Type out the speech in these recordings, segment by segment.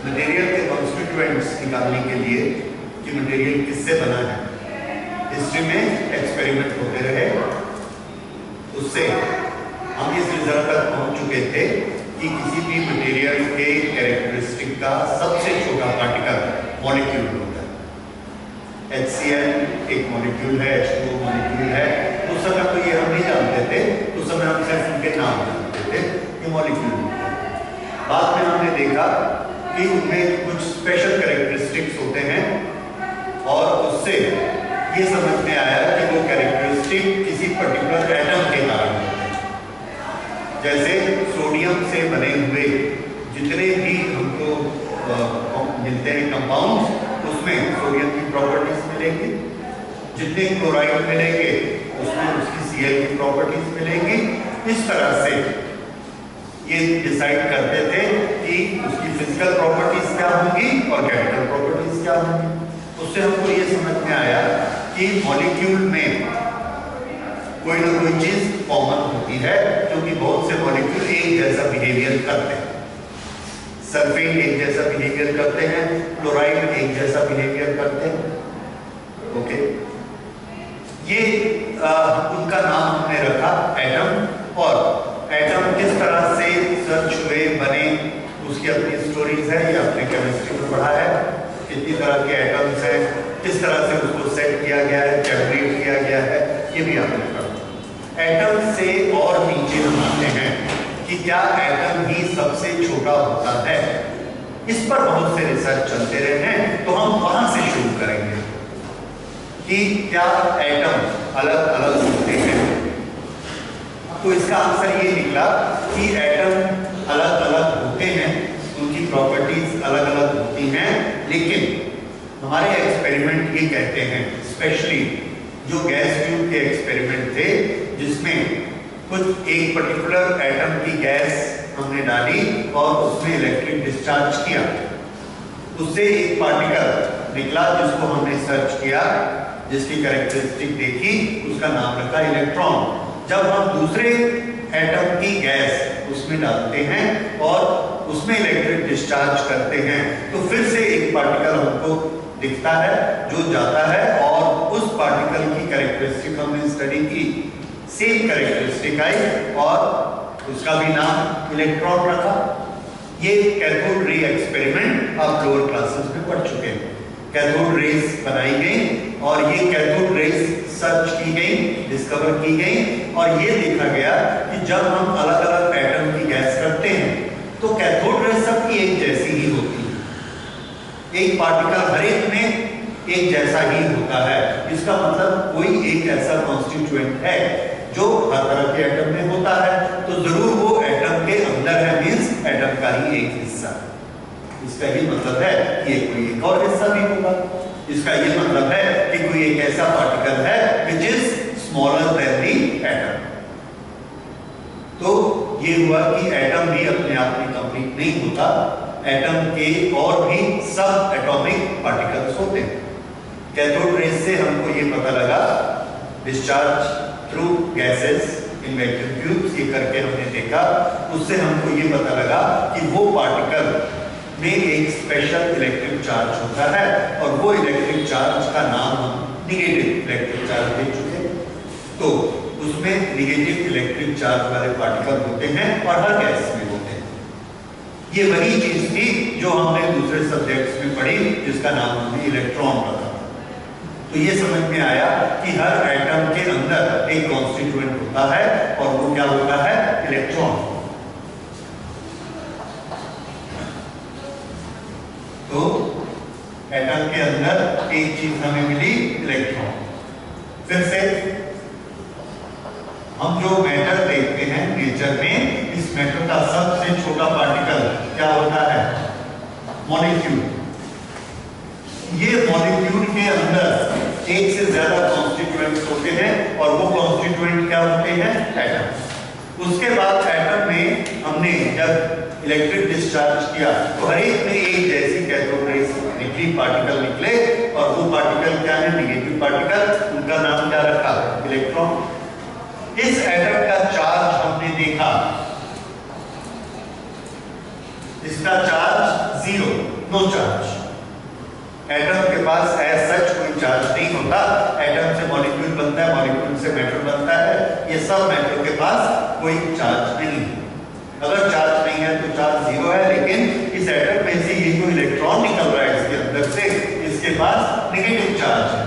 Material के constituents निकालने के लिए कि मटेरियल किससे बना है, हिस्ट्री में एक्सपेरिमेंट होते रहे, उससे हम इस रिजल्ट तक पहुंच चुके थे कि किसी भी मटेरियल के कैरेक्टरिस्टिक का सबसे छोटा पार्टिकल मॉलिक्यूल होता है। HCl एक मॉलिक्यूल है, H2O मॉलिक्यूल है। उस समय तो ये हम नहीं जानते थे, उस समय हम सिर्फ उनके नाम जानते थे कि मॉलिक्यूल होता है। बाद में हमने देखा कि उनमें कुछ स्पेशल कैरेक्टरिस्टिक्स होते हैं और उससे ये समझ में आया कि वो कैरेक्टरिस्टिक किसी पर्टिकुलर एटम के कारण होते हैं। जैसे सोडियम से बने हुए जितने भी हमको मिलते हैं कंपाउंड्स, उसमें सोडियम की प्रॉपर्टीज मिलेंगी, जितने क्लोराइड मिलेंगे उसमें उसकी Cl की प्रॉपर्टीज मिलेंगी। इस तरह से ये डिसाइड करते थे कि उसकी फिजिकल प्रॉपर्टीज क्या होंगी और केमिकल प्रॉपर्टीज क्या होंगी। उससे हमको ये समझ में आया कि मॉलिक्यूल में कोई ना कोई चीज कॉमन होती है, क्योंकि बहुत से मॉलिक्यूल एक जैसा बिहेवियर करते हैं। सल्फेट एक जैसा बिहेवियर करते हैं, क्लोराइड एक जैसा बिहेवियर करते हैं। ओके, ये उनका नाम हमने रखा एटम। और एटम किस तरह से सर्च हुए, बने, उसकी अपनी स्टोरीज है, ये आपने केमिस्ट्री में पढ़ा है। कितनी तरह के एटम्स हैं, किस तरह से उसको सेट किया गया है, कैलकुलेट किया गया है, ये भी आपने पढ़ा। एटम से और नीचे हम आते हैं कि क्या एटम ही सबसे छोटा होता है। इस पर बहुत से रिसर्च चलते रहे हैं, तो हम वहां से शुरू करेंगे कि क्या एटम अलग अलग होते हैं। तो इसका आंसर ये निकला कि एटम अलग अलग होते हैं, उनकी प्रॉपर्टीज अलग अलग होती हैं, लेकिन हमारे एक्सपेरिमेंट ये कहते हैं, स्पेशली जो गैस ट्यूब के एक्सपेरिमेंट थे, जिसमें कुछ एक पर्टिकुलर एटम की गैस हमने डाली और उसमें इलेक्ट्रिक डिस्चार्ज किया, उससे एक पार्टिकल निकला जिसको हमने सर्च किया, जिसकी कैरेक्टरिस्टिक देखी, उसका नाम रखा इलेक्ट्रॉन। जब हम दूसरे एटम की गैस उसमें डालते हैं और उसमें इलेक्ट्रिक डिस्चार्ज करते हैं, तो फिर से एक पार्टिकल हमको दिखता है जो जाता है और उस पार्टिकल की कैरेक्टरिस्टिक हमने स्टडी की, सेम कैरेक्टरिस्टिक आई और उसका भी नाम इलेक्ट्रॉन रखा। ये कैथोड रे एक्सपेरिमेंट आप लोअर क्लासेस में पढ़ चुके हैं। कैथोड रेज बनाई गई और ये कैथोड रेज सर्च की गई, डिस्कवर की गई और ये देखा गया कि जब हम अलग अलग एटम की गैस करते हैं तो कैथोड रेज सबकी एक जैसी ही होती है। एक पार्टिकल हर एक में एक जैसा ही होता है। इसका मतलब कोई एक ऐसा कॉन्स्टिट्यूएंट है जो हर तरह के एटम में होता है, तो जरूर वो एटम के अंदर है, मींस एटम का ही एक हिस्सा है। इसका ये मतलब है कि ये कोई एक और हिस्सा भी होगा। इसका ये मतलब है कि कोई एक ऐसा पार्टिकल है which is smaller than the atom। तो ये हुआ कि एटम भी अपने आप में कंप्लीट नहीं होता, एटम के और भी सब एटॉमिक पार्टिकल्स होते हैं। कैथोड रेज से हमको ये पता लगा, discharge through gases in vacuum tubes, ये करके हमने देखा, उससे हमको ये पता लगा कि वो पार्टिकल में एक स्पेशल इलेक्ट्रिक चार्ज होता है और वो इलेक्ट्रिक चार्ज का नाम हम निगेटिव इलेक्ट्रिक चार्ज दे चुके हैं। तो उसमें निगेटिव इलेक्ट्रिक चार्ज वाले पार्टिकल होते हैं और हर गैस में होते हैं। ये वही चीज थी जो हमने दूसरे सब्जेक्ट्स में पढ़ी, जिसका नाम हमने इलेक्ट्रॉन रखा। तो ये समझ में आया कि हर एटम के अंदर एक कॉन्स्टिट्यूएंट होता है और वो क्या होता है, इलेक्ट्रॉन। तो एटम के अंदर एक चीज हमें मिली, इलेक्ट्रॉन। फिर से हम जो मैटर देखते हैं नेचर में, इस मैटर का सबसे छोटा पार्टिकल क्या होता है, मॉलिक्यूल। ये मॉलिक्यूल के अंदर एक से ज्यादा कॉन्स्टिट्यूएंट्स होते हैं और वो कॉन्स्टिट्यूएंट क्या होते हैं, एटम। उसके बाद एटम में हमने जब इलेक्ट्रिक डिस्चार्ज किया तो हर एक में एक जैसी कैथोड रेज निकली, पार्टिकल निकले और वो पार्टिकल क्या है, निगेटिव पार्टिकल। उनका नाम क्या रखा, इलेक्ट्रॉन। इस एटम का चार्ज हमने देखा, इसका charge zero, no charge. Atom के पास एज सच कोई चार्ज नहीं होता। एटम से मॉलिक्यूल बनता है, मॉलिक्यूल से मैटर बनता है, ये सब मैटर के पास कोई चार्ज नहीं है। अगर चार्ज नहीं है तो चार्ज जीरो है, लेकिन इस एटम में से ये जो इलेक्ट्रॉन निकल रहा है इसके अंदर से, इसके पास नेगेटिव चार्ज है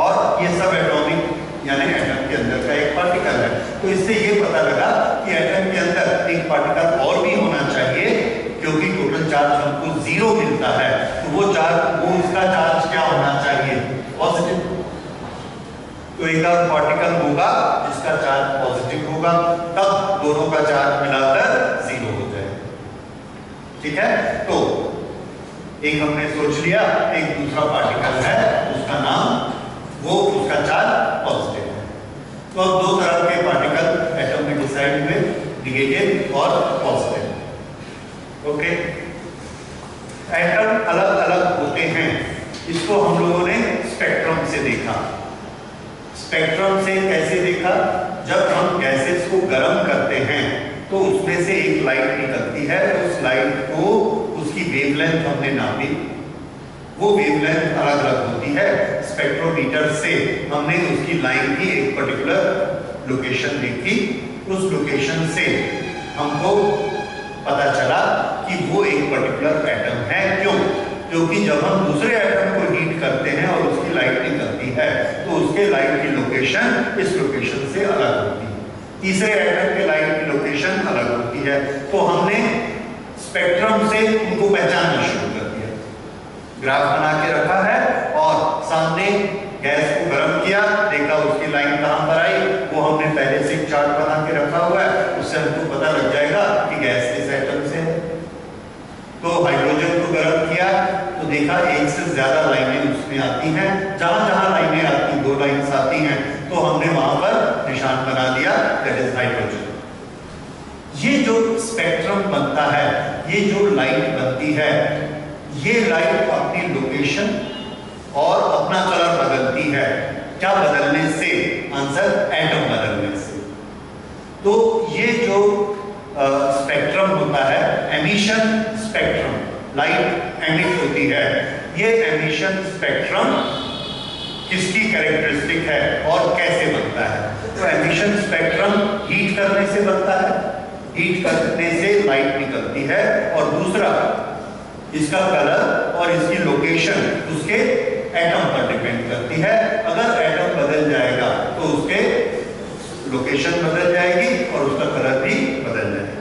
और ये सब एटॉमिक यानी एटम के अंदर का एक पार्टिकल है। तो इससे ये पता लगा कि एटम के अंदर एक पार्टिकल और भी होना चाहिए, क्योंकि टोटल चार्ज हमको जीरो मिलता है, तो वो उसका चार्ज क्या होना चाहिए? पॉजिटिव। तो एक और पार्टिकल होगा जिसका चार्ज पॉजिटिव होगा, तब दोनों का चार्ज मिलाकर जीरो हो जाए। ठीक है, तो एक हमने सोच लिया, एक दूसरा पार्टिकल है, उसका नाम, वो उसका चार्ज पॉजिटिव है। तो अब दो तरह के पार्टिकल एटम में डिसाइड हुए, नेगेटिव और पॉजिटिव। ओके, एटम अलग अलग होते हैं, इसको हम लोगों ने स्पेक्ट्रम से देखा। स्पेक्ट्रम से कैसे देखा? जब हम गैसेस को गर्म करते हैं तो उसमें से एक लाइट निकलती है, उस लाइट को उसकी वेवलेंथ हमने नापी, वो वेवलेंथ अलग अलग होती है। स्पेक्ट्रोमीटर से हमने उसकी लाइन की एक पर्टिकुलर लोकेशन देखी, उस लोकेशन से हमको पता चला कि वो एक पर्टिकुलर एटम है। क्यों? क्योंकि जब हम दूसरे एटम को हीट करते हैं और उसकी लाइट निकलती है तो उसके लाइट की लोकेशन इस लोकेशन से अलग होती है, तीसरे एटम के लाइट की लोकेशन अलग होती है। तो हमने स्पेक्ट्रम से उनको पहचानना शुरू कर दिया, ग्राफ बना के रखा है और सामने गैस को गर्म किया, देखा उसकी लाइन कहां पर आई, वो हमने पहले से एक चार्ट बना के रखा हुआ है, उससे हमको पता लग जाएगा कि गैस किस एटम से है। तो हाइड्रोजन को गर्म किया तो देखा एक से ज्यादा लाइनें उसमें आती हैं, जहां जहां लाइनें आती, दो लाइंस आती हैं, तो हमने वहां पर निशान बना दिया, दैट इज हाइड्रोजन। ये जो स्पेक्ट्रम बनता है, ये जो लाइट बनती है, ये लाइट अपनी लोकेशन और अपना कलर बदलती है। क्या बदलने से? आंसर, एटम बदलने से। तो ये जो स्पेक्ट्रम होता है, एमिशन स्पेक्ट्रम, लाइट एमिट होती है, ये एमिशन स्पेक्ट्रम किसकी कैरेक्टरिस्टिक है और कैसे बनता है? तो एमिशन स्पेक्ट्रम हीट करने से बनता है, हीट करने से लाइट निकलती है, और दूसरा इसका कलर और इसकी लोकेशन उसके एटम पर डिपेंड करती है। अगर एटम बदल जाएगा तो उसके लोकेशन बदल जाएगी और उसका कलर भी बदल जाएगा।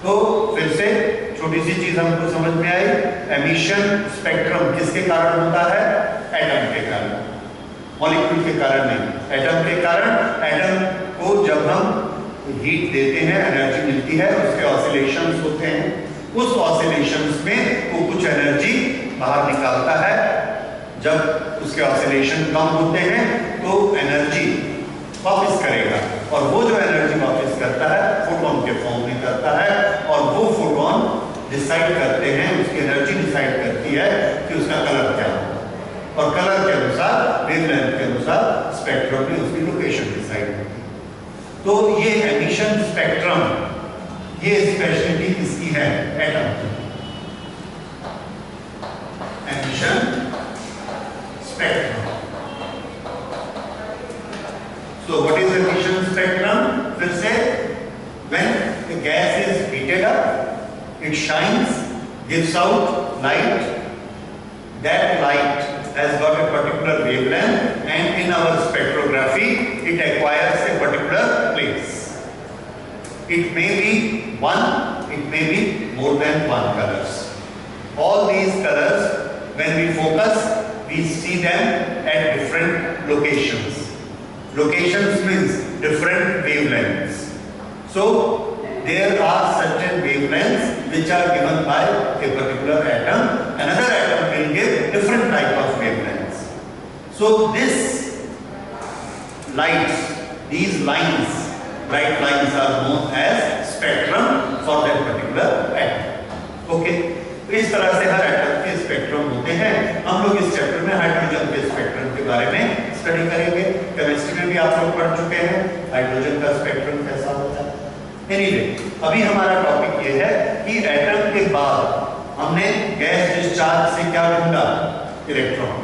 तो फिर से छोटी सी चीज हमको समझ में आई, एमिशन स्पेक्ट्रम किसके कारण होता है? एटम के कारण, मॉलिक्यूल के कारण नहीं, एटम के कारण। एटम को जब हम हीट देते हैं, एनर्जी मिलती है, उसके ऑसिलेशंस होते हैं, उस ऑसिलेशंस में वो कुछ एनर्जी बाहर निकालता है। जब उसके ऑसिलेशन कम होते हैं तो एनर्जी वापस करेगा, और वो जो एनर्जी वापस करता है फोटोन के फॉर्म में करता है, और वो फोटोन डिसाइड करते हैं, उसकी एनर्जी डिसाइड करती है कि उसका कलर क्या होगा, और कलर के अनुसार, वेवलेंथ के अनुसार स्पेक्ट्रम में उसकी लोकेशन डिसाइड होती है। तो ये एमिशन स्पेक्ट्रम, ये स्पेशलिटी किसकी है? एटम की। Emission spectrum. So what is emission spectrum? फिर से, when the gas is heated up, it shines, gives out light. That light has got a particular wavelength, and in our spectrography, it acquires a particular place. It may be one, it may be more than one colors. All these colors, when we focus, we see them at different locations. Locations means different wavelengths. So there are certain wavelengths which are given by a particular atom. Another atom will give different type of wavelengths. So this lights, these lines, bright lines are known as spectrum for that particular atom. Okay? इस तरह से हर atom के spectrum होते हैं। हम लोग इस chapter में हाइड्रोजन के स्पेक्ट्रम के बारे में स्टडी करेंगे। केमिस्ट्री में भी आप लोग पढ़ चुके हैं हाइड्रोजन का स्पेक्ट्रम कैसा होता है। एनीवे, अभी हमारा टॉपिक ये है कि एटम के बाद हमने गैस डिस्चार्ज से क्या ढूंढा? इलेक्ट्रॉन।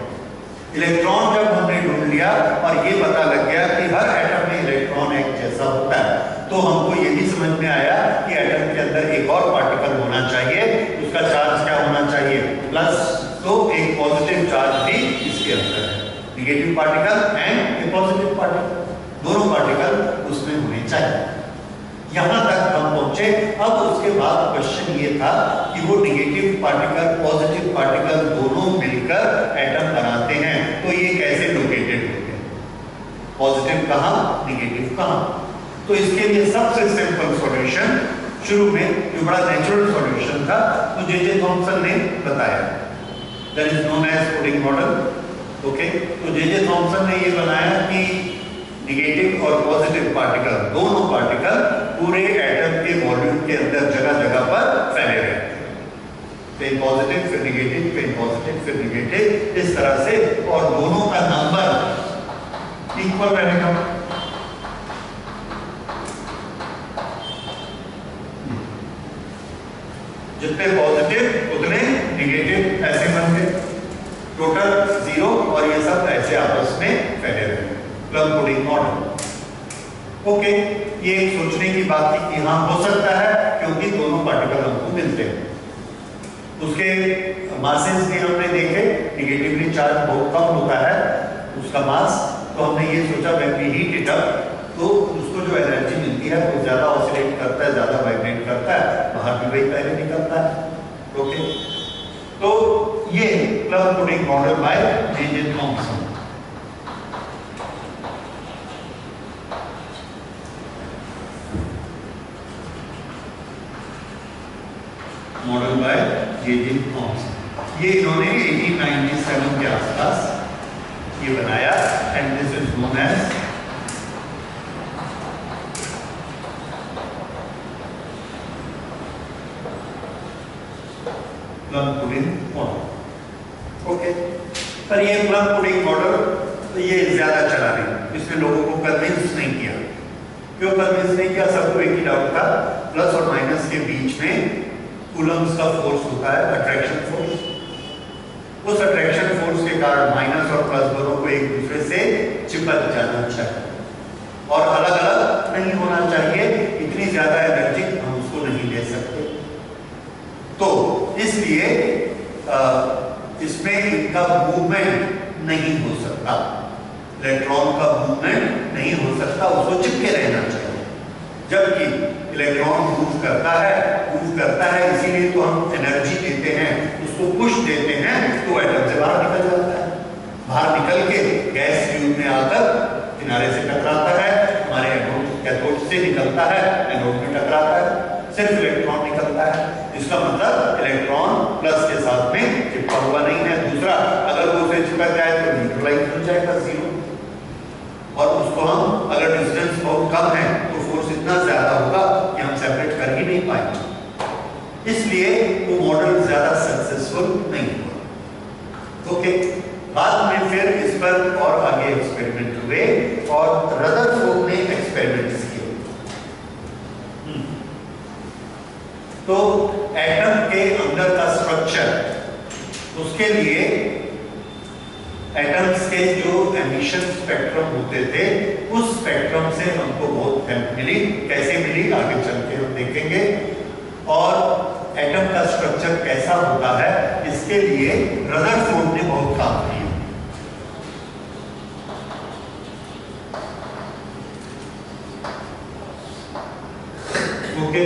इलेक्ट्रॉन जब हमने ढूंढ लिया और ये पता लग गया कि हर एटम में इलेक्ट्रॉन एक जैसा होता है, तो हमको ये भी समझ में आया कि एटम के अंदर एक और पार्टिकल होना चाहिए, उसका चार्ज क्या होना चाहिए? प्लस। तो एक पॉजिटिव चार्ज भी इसके अंदर है, negative particle and A positive particle, दोनों पार्टिकल उसमें होने चाहिए। यहां तक हम पहुंचे। अब उसके बाद क्वेश्चन ये था कि वो नेगेटिव पार्टिकल पॉजिटिव पार्टिकल दोनों मिलकर एटम बनाते हैं, तो ये कैसे लोकेटेड होते हैं? पॉजिटिव कहां, नेगेटिव कहां? तो इसके लिए सबसे सिंपल सॉल्यूशन, शुरू में जो बड़ा नेचुरल सॉल्यूशन था, तो जे थॉमसन ने बताया, that is known as pudding model. Okay, तो जे थॉमसन ने ये बनाया कि नेगेटिव और पॉजिटिव पार्टिकल, दोनों पार्टिकल पूरे एटम के वॉल्यूम के अंदर जगह जगह पर फैले रहते हैं, फिर पॉजिटिव फिर नेगेटिव फिर पॉजिटिव फिर नेगेटिव, इस तरह से, और दोनों का नंबर इक्वल रहेगा। जितने पॉजिटिव उतने नेगेटिव ऐसे बन गए, टोटल 0, और ये सब ऐसे आपस में फैले रहे, प्लम पुडिंग मॉडल। ओके, ये एक सोचने की बात थी कि हाँ हो सकता है, क्योंकि दोनों पार्टिकल हमको मिलते हैं। उसके मासेस भी हमने देखे, नेगेटिवली चार्ज बहुत कम होता है उसका मास, तो हमने ये सोचा when we heat it up, तो उसको जो एनर्जी मिलती है वो ज्यादा ऑसिलेट करता है, ज्यादा वाइब्रेट करता है, बाहर भी वही पहले निकलता है। ओके, तो ये plum pudding model by J Thomson. Model by J Thomson, ये इन्होंने 1897 के आसपास ये बनाया, and this is known as plum pudding model. Okay, पर ये प्लम पुडिंग मॉडल ये ज्यादा चला नहीं, इसने लोगों को कन्विंस नहीं किया। क्यों कन्विंस नहीं किया? सबको एक ही डाउट था, प्लस और माइनस के बीच में कूलम्स का फोर्स होता है, अट्रैक्शन फोर्स। उस अट्रैक्शन फोर्स के कारण माइनस और प्लस दोनों को एक दूसरे से चिपक जाना चाहिए, और अलग अलग नहीं होना चाहिए। इतनी ज्यादा एनर्जी हम उसको नहीं ले सकते, तो इसलिए इसमें इनका मूवमेंट नहीं हो सकता, इलेक्ट्रॉन का मूवमेंट नहीं हो सकता, उसको चिपके रहना चाहिए। जबकि इलेक्ट्रॉन मूव करता है, इसीलिए तो हम एनर्जी देते हैं, उसको पुश देते हैं, तो एटम से बाहर निकल जाता है, बाहर निकल के गैस ट्यूब में आकर किनारे से टकराता है, हमारे एनोड कैथोड से निकलता है, एनोड में टकराता है, सिर्फ इलेक्ट्रॉन निकलता है। इसका मतलब इलेक्ट्रॉन प्लस के साथ में चिपका हुआ नहीं है। दूसरा, अगर वो उसे चिपक जाए तो न्यूट्रलाइज हो जाएगा, 0, और उसको हम अगर डिस्टेंस बहुत कम है तो फोर्स इतना ज्यादा होगा कि हम सेपरेट कर ही नहीं पाएंगे, इसलिए वो मॉडल ज्यादा सक्सेसफुल नहीं हुआ। ओके, बाद में फिर इस पर और आगे एक्सपेरिमेंट हुए, और रदरफोर्ड ने एक्सपेरिमेंट्स किए। तो एटम के अंदर का स्ट्रक्चर, उसके लिए एटम्स के जो एमिशन स्पेक्ट्रम होते थे, उस स्पेक्ट्रम से हमको बहुत हेल्प मिली। कैसे मिली आगे चल के हम देखेंगे, और एटम का स्ट्रक्चर कैसा होता है इसके लिए रदरफोर्ड ने बहुत काम किया। ओके,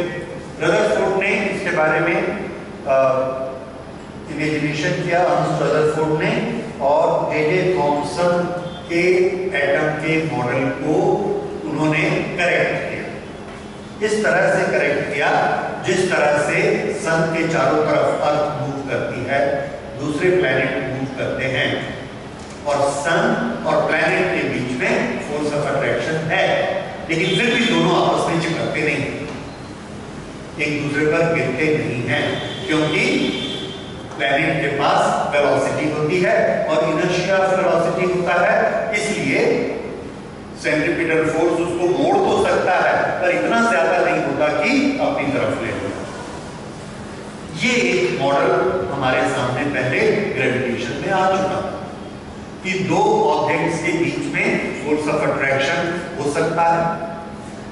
रदरफोर्ड ने इसके बारे में इमेजिनेशन किया, हंस रदरफोर्ड ने, और जे थॉमसन के एटम के मॉडल को उन्होंने करेक्ट किया। इस तरह से करेक्ट किया जिस तरह से सन के चारों तरफ अर्थ मूव करती है, दूसरे प्लैनेट मूव करते हैं, और सन और प्लैनेट के बीच में फोर्स ऑफ अट्रैक्शन है, लेकिन फिर भी दोनों आपस में चिपकते नहीं, एक दूसरे पर गिरते नहीं हैं, क्योंकि प्लैनेट के पास वेलोसिटी होती है और इनर्शिया वेलोसिटी होता है, इसलिए सेंट्रीपिटल फोर्स उसको मोड़ तो सकता है, पर इतना ज्यादा नहीं होता कि अपनी तरफ ले लो। ये एक मॉडल हमारे सामने पहले ग्रेविटेशन में आ चुका कि दो ऑब्जेक्ट्स के बीच में फोर्स ऑफ अट्रैक्शन हो सकता है।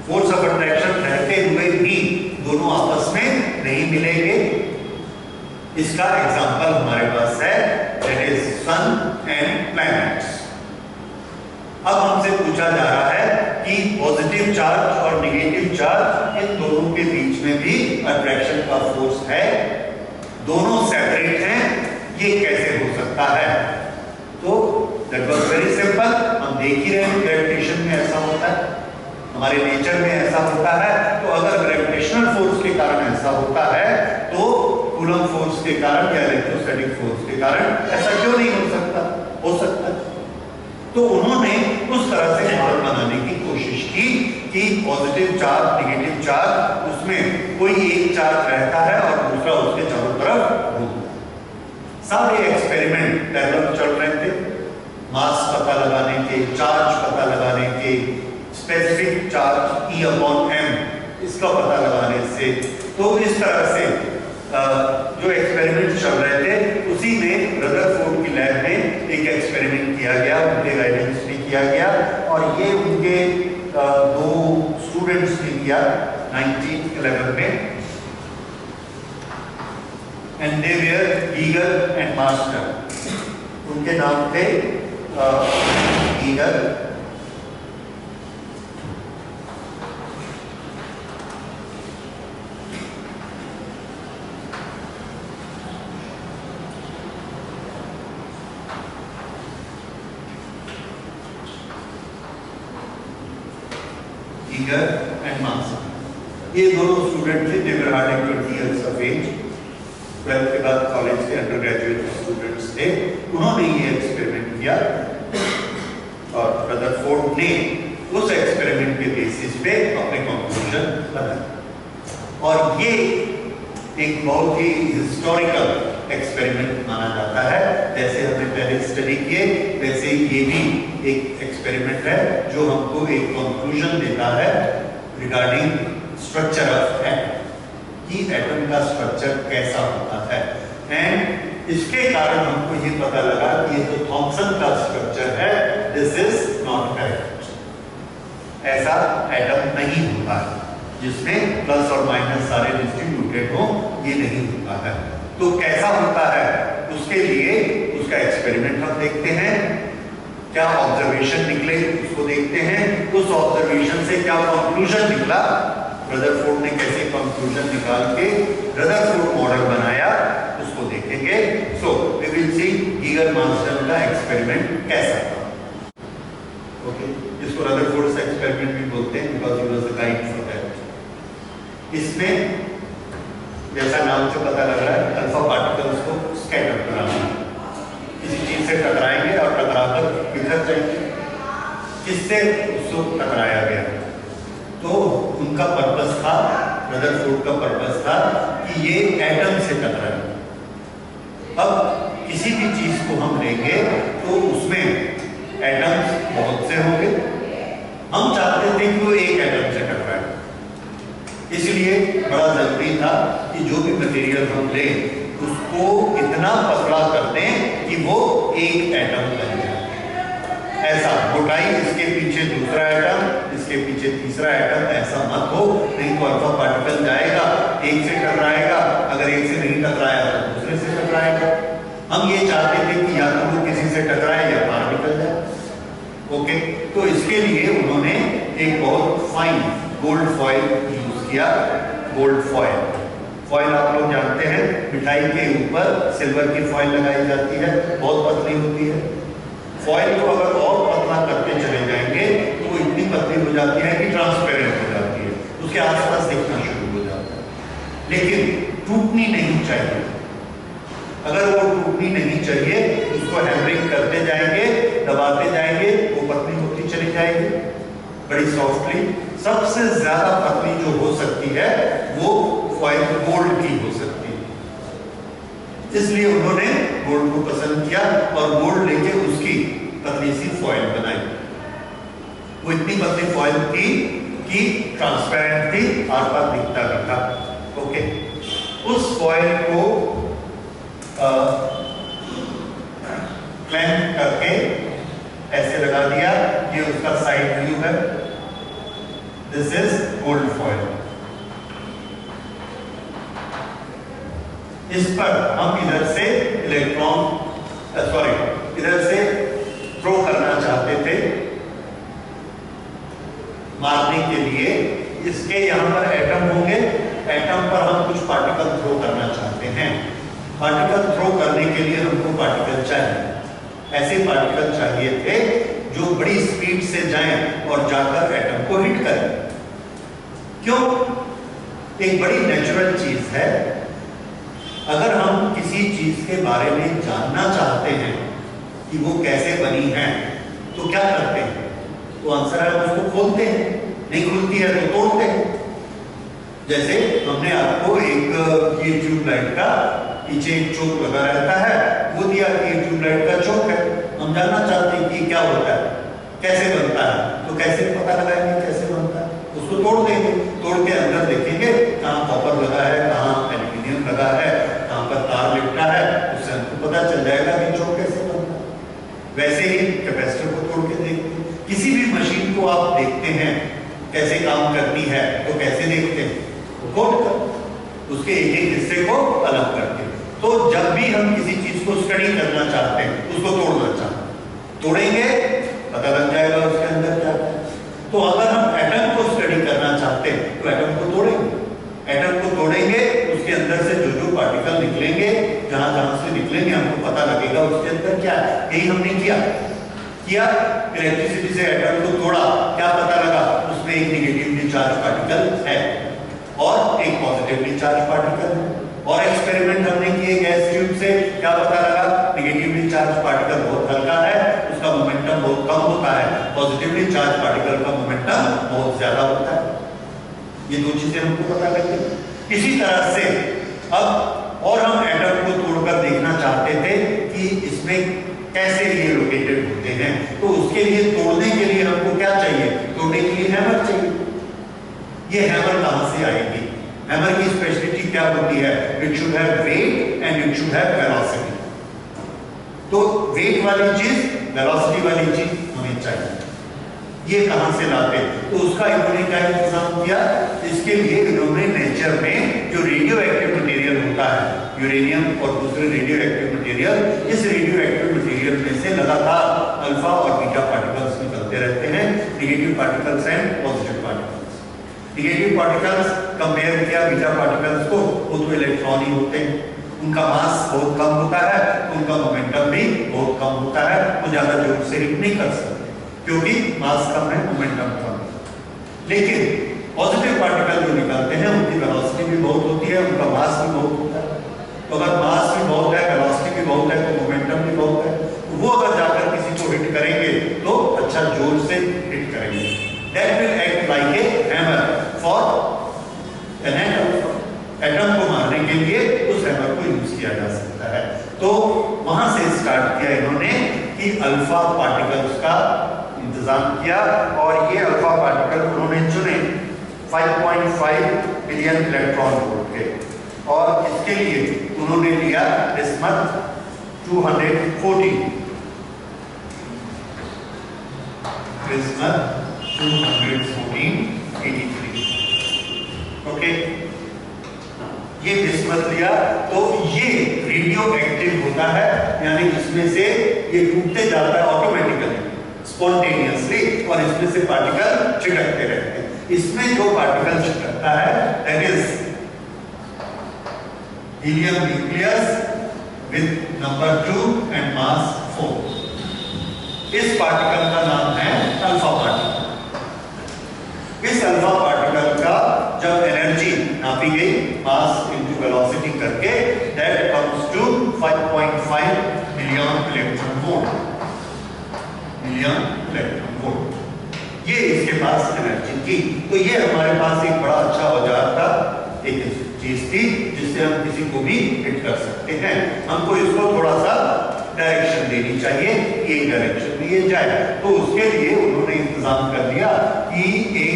फोर्स ऑफ अट्रैक्शन रहते हुए भी दोनों आपस में नहीं मिलेंगे। इसका एग्जांपल हमारे पास है, that is sun and planets. अब हमसे पूछा जा रहा है कि पॉजिटिव चार्ज और नेगेटिव चार्ज इन दोनों के बीच में भी अट्रैक्शन का फोर्स है, दोनों सेपरेट हैं, ये कैसे हो सकता है? तो दैट वाज वेरी सिंपल। हम देख ही रहे हैं ग्रेविटेशन में ऐसा होता है, हमारे नेचर में ऐसा होता है। तो अगर ग्रेविटेशनल फोर्स के कारण ऐसा होता है तो कूलम फोर्स के कारण या इलेक्ट्रोस्टैटिक फोर्स के कारण ऐसा क्यों नहीं हो सकता? हो सकता है। तो उन्होंने उस तरह से मॉडल बनाने की कोशिश की कि पॉजिटिव चार्ज, नेगेटिव चार्ज, उसमें कोई एक चार्ज रहता है और दूसरा उसके चारों तरफ घूमता है। सारे एक्सपेरिमेंट पैरेलल चल रहे थे, मास पता लगाने के, चार्ज पता लगाने के, स्पेसिफिक चार्ज E/m इसका पता लगाने से। तो इस तरह से जो एक्सपेरिमेंट चल रहे थे उसी में रदरफोर्ड की लैब में एक एक्सपेरिमेंट किया गया, उनके गाइडेंस में किया गया और ये उनके दो स्टूडेंट्स ने किया 1911 में, and they were Geiger and Master. उनके नाम थे गीगर एंड मास्टर। ये दोनों स्टूडेंट थे, they were hardly 20 years of age, 12th के बाद कॉलेज के अंडर ग्रेजुएट स्टूडेंट्स थे। उन्होंने ये एक्सपेरिमेंट किया और रदरफोर्ड ने उस एक्सपेरिमेंट के बेसिस पे अपने कंक्लूजन बनाए। और ये एक बहुत ही हिस्टोरिकल एक्सपेरिमेंट माना जाता है। जैसे हमने पहले स्टडी किए वैसे ये भी एक एक्सपेरिमेंट है जो हमको एक कंक्लूजन देता है रिगार्डिंग स्ट्रक्चर ऑफ एटम, कि एटम का स्ट्रक्चर कैसा होता है। एंड इसके कारण हमको ये पता लगा कि ये जो थॉमसन का स्ट्रक्चर है, दिस इज नॉट करेक्ट। ऐसा एटम नहीं होता है जिसमें प्लस और माइनस सारे डिस्ट्रीब्यूटेड हो, ये नहीं होता है। तो कैसा होता है उसके लिए उसका एक्सपेरिमेंट हम देखते हैं, क्या ऑब्जर्वेशन निकले उसको देखते हैं, उस ऑब्जर्वेशन से क्या कंक्लूजन निकला, रदरफोर्ड ने कैसे कंक्लूजन निकाल के रदरफोर्ड मॉडल बनाया, उसको देखेंगे। So we will see Geiger Master का एक्सपेरिमेंट कैसा था। ओके, इसको रदरफोर्ड एक्सपेरिमेंट भी बोलते हैं because he was the guide for that. इसमें जैसा नाम से पता लग रहा है, अल्फा पार्टिकल्स को स्कैटर कराना, किसी चीज से टकराएंगे और टकराकर बिखर जाएंगे। किससे उसको टकराया गया? तो उनका पर्पस था, रदरफोर्ड का पर्पस था कि ये एटम से टकराए। अब किसी भी चीज को हम लेंगे तो उसमें एटम्स बहुत से होंगे, हम चाहते थे कि वो एक एटम से टकराए। इसलिए बड़ा जरूरी था कि जो भी मटेरियल हम लें उसको इतना पतला कर दें कि वो एक एटम बन जाए। ऐसा मोटाई, इसके पीछे दूसरा एटम, इसके पीछे तीसरा एटम, ऐसा मत हो, नहीं तो अल्फा पार्टिकल जाएगा, एक से टकराएगा, अगर एक से नहीं टकराया तो दूसरे से टकराएगा। हम ये चाहते थे कि या तो वो किसी से टकराए या बाहर निकल जाए। ओके, तो इसके लिए उन्होंने एक बहुत फाइन गोल्ड फॉइल यूज किया। गोल्ड फॉइल, फॉइल आप लोग जानते हैं, मिठाई के ऊपर सिल्वर की फॉइल लगाई जाती है, बहुत पतली होती है। फॉइल को अगर और पतला करते चले जाएंगे तो वो इतनी पतली हो जाती है कि ट्रांसपेरेंट हो जाती है, उसके आसपास दिखना शुरू हो जाता है। लेकिन टूटनी नहीं चाहिए। अगर वो टूटनी नहीं चाहिए, उसको हैमरिंग करते जाएंगे, दबाते जाएंगे, वो पतली होती चली जाएगी बड़ी सॉफ्टली। सबसे ज्यादा पतली जो हो सकती है वो फॉइल गोल्ड की हो सकती है। इसलिए उन्होंने गोल्ड को पसंद किया और गोल्ड लेके उसकी पतली सी फॉइल बनाई। वो इतनी पतली फॉइल थी कि ट्रांसपेरेंट थी, आर पार दिखता भी था। ओके, उस फॉइल को क्लैंप करके ऐसे लगा दिया। ये उसका साइड व्यू है। This is gold foil. इस पर हम इधर से इधर से थ्रो करना चाहते थे मारने के लिए। इसके यहां पर एटम होंगे, एटम पर हम कुछ पार्टिकल थ्रो करना चाहते हैं। पार्टिकल थ्रो करने के लिए हमको पार्टिकल चाहिए, ऐसे पार्टिकल चाहिए थे जो बड़ी स्पीड से जाएं और जाकर एटम को हिट करें। क्यों? एक बड़ी नेचुरल चीज है। अगर हम किसी चीज के बारे में जानना चाहते हैं कि वो कैसे बनी है तो क्या करते हैं? तो आंसर है उसको खोलते हैं, नहीं खुलती है तो तोड़ते हैं। जैसे हमने आपको एक ये ट्यूबलाइट का पीछे एक चोक लगा रहता है, वो दिया कि ये ट्यूबलाइट का चोक है। हम जानना चाहते हैं कि क्या होता है, कैसे बनता है, तो कैसे पता लगाएंगे कैसे बनता है? उसको तोड़ देंगे, तोड़ के अंदर देखेंगे कहाँ कॉपर लगा है, कहाँ एल्यूमिनियम लगा है, कहाँ पर तार लिपटा है, उससे हमको पता चल जाएगा कि चोक कैसे बनता है। वैसे ही कैपेसिटर को तोड़ के देखते हैं। किसी भी मशीन को आप देखते हैं कैसे काम करती है तो कैसे देखते हैं? खोल कर उसके एक एक हिस्से को अलग करके। तो जब भी हम किसी चीज को स्टडी करना चाहते हैं, उसको तोड़ना चाहते हैं, तोड़ेंगे पता लग जाएगा उसके अंदर क्या है। तो अगर हम एटम को स्टडी करना चाहते हैं तो एटम को तोड़ेंगे। एटम को तोड़ेंगे, उसके अंदर से जो पार्टिकल निकलेंगे, जहां जहां से निकलेंगे हमको पता लगेगा उसके अंदर क्या है। यही हमने किया। इलेक्ट्रिसिटी से एटम को तोड़ा, क्या पता लगा? उसमें एक निगेटिवली चार्ज पार्टिकल है और एक पॉजिटिवली चार्ज पार्टिकल है। और एक्सपेरिमेंट हमने किए गैस ट्यूब से, क्या पता लगा? निगेटिवली चार्ज पार्टिकल बहुत हल्का है, उसका मोमेंटम बहुत कम होता है, पॉजिटिवली चार्ज पार्टिकल का मोमेंटम बहुत ज्यादा होता है। ये दो चीजें हमको पता लग गई। इसी तरह से अब और हम एटम को तोड़कर देखना चाहते थे कि इसमें कैसे ये लोकेटेड होते हैं। तो उसके लिए, तोड़ने के लिए हमको क्या चाहिए? तोड़ने के लिए हैमर चाहिए। ये हैमर कहां से आएगी? हैमर की स्पेशलिटी क्या होती है? It should have weight and it should have velocity. तो वेट वाली चीज, वेलोसिटी वाली चीज हमें चाहिए। ये कहां से लाते? तो उसका इन्होंने क्या इंतजाम किया? इसके लिए इन्होंने नेचर में जो रेडियो एक्टिव मटेरियल होता है, यूरेनियम और दूसरे रेडियो एक्टिव मटेरियल, इस रेडियो एक्टिव मटेरियल में से लगातार अल्फा और बीटा पार्टिकल्स निकलते रहते हैं, negative particles and positive particles. Negative particles compare किया बीटा पार्टिकल्स को, वो तो इलेक्ट्रॉन ही होते हैं, उनका मास बहुत कम होता है, उनका मोमेंटम भी बहुत कम होता है, वो ज्यादा जोर से हिट नहीं कर सकते क्योंकि मास कम है, मोमेंटम कम है। लेकिन पॉजिटिव पार्टिकल जो निकलते हैं उनकी वेलोसिटी भी बहुत होती है, उनका मास भी बहुत होता है। तो अगर मास भी बहुत है, वेलोसिटी भी बहुत है, तो मोमेंटम भी बहुत है, तो वो अगर जाकर किसी को हिट करेंगे तो अच्छा जोर से हिट करेंगे। That will act like a hammer for an atom. Atom को मारने के लिए उस हैमर को यूज किया जा सकता है। तो वहां से स्टार्ट किया इन्होंने कि अल्फा पार्टिकल्स का इंतजाम किया, और ये अल्फा पार्टिकल उन्होंने चुने 5.5 बिलियन इलेक्ट्रॉन वोल्ट के, और इसके लिए उन्होंने लिया बिस्मथ 214, बिस्मथ 214-83। ओके, ये बिस्मथ लिया तो ये रेडियो एक्टिव होता है, यानी इसमें से ये टूटते जाता है ऑटोमेटिकली, स्पॉन्टेनियसली, और इसमें से पार्टिकल छिटकते रहते हैं। इसमें जो पार्टिकल छिटकता है that is helium nucleus with number 2 and mass 4। इस पार्टिकल का नाम है अल्फा पार्टिकल। इस अल्फा पार्टिकल का जब एनर्जी नापी गई मास इनटू वेलोसिटी करके, that comes to 5.5 million electron volt. ये इसके पास एनर्जी थी। तो ये हमारे पास एक बड़ा अच्छा औजार था, एक चीज थी जिससे हम किसी को भी हिट कर सकते हैं। हमको इसको थोड़ा सा डायरेक्शन देनी चाहिए, एक डायरेक्शन में ये जाए। तो उसके लिए उन्होंने इंतजाम कर दिया कि एक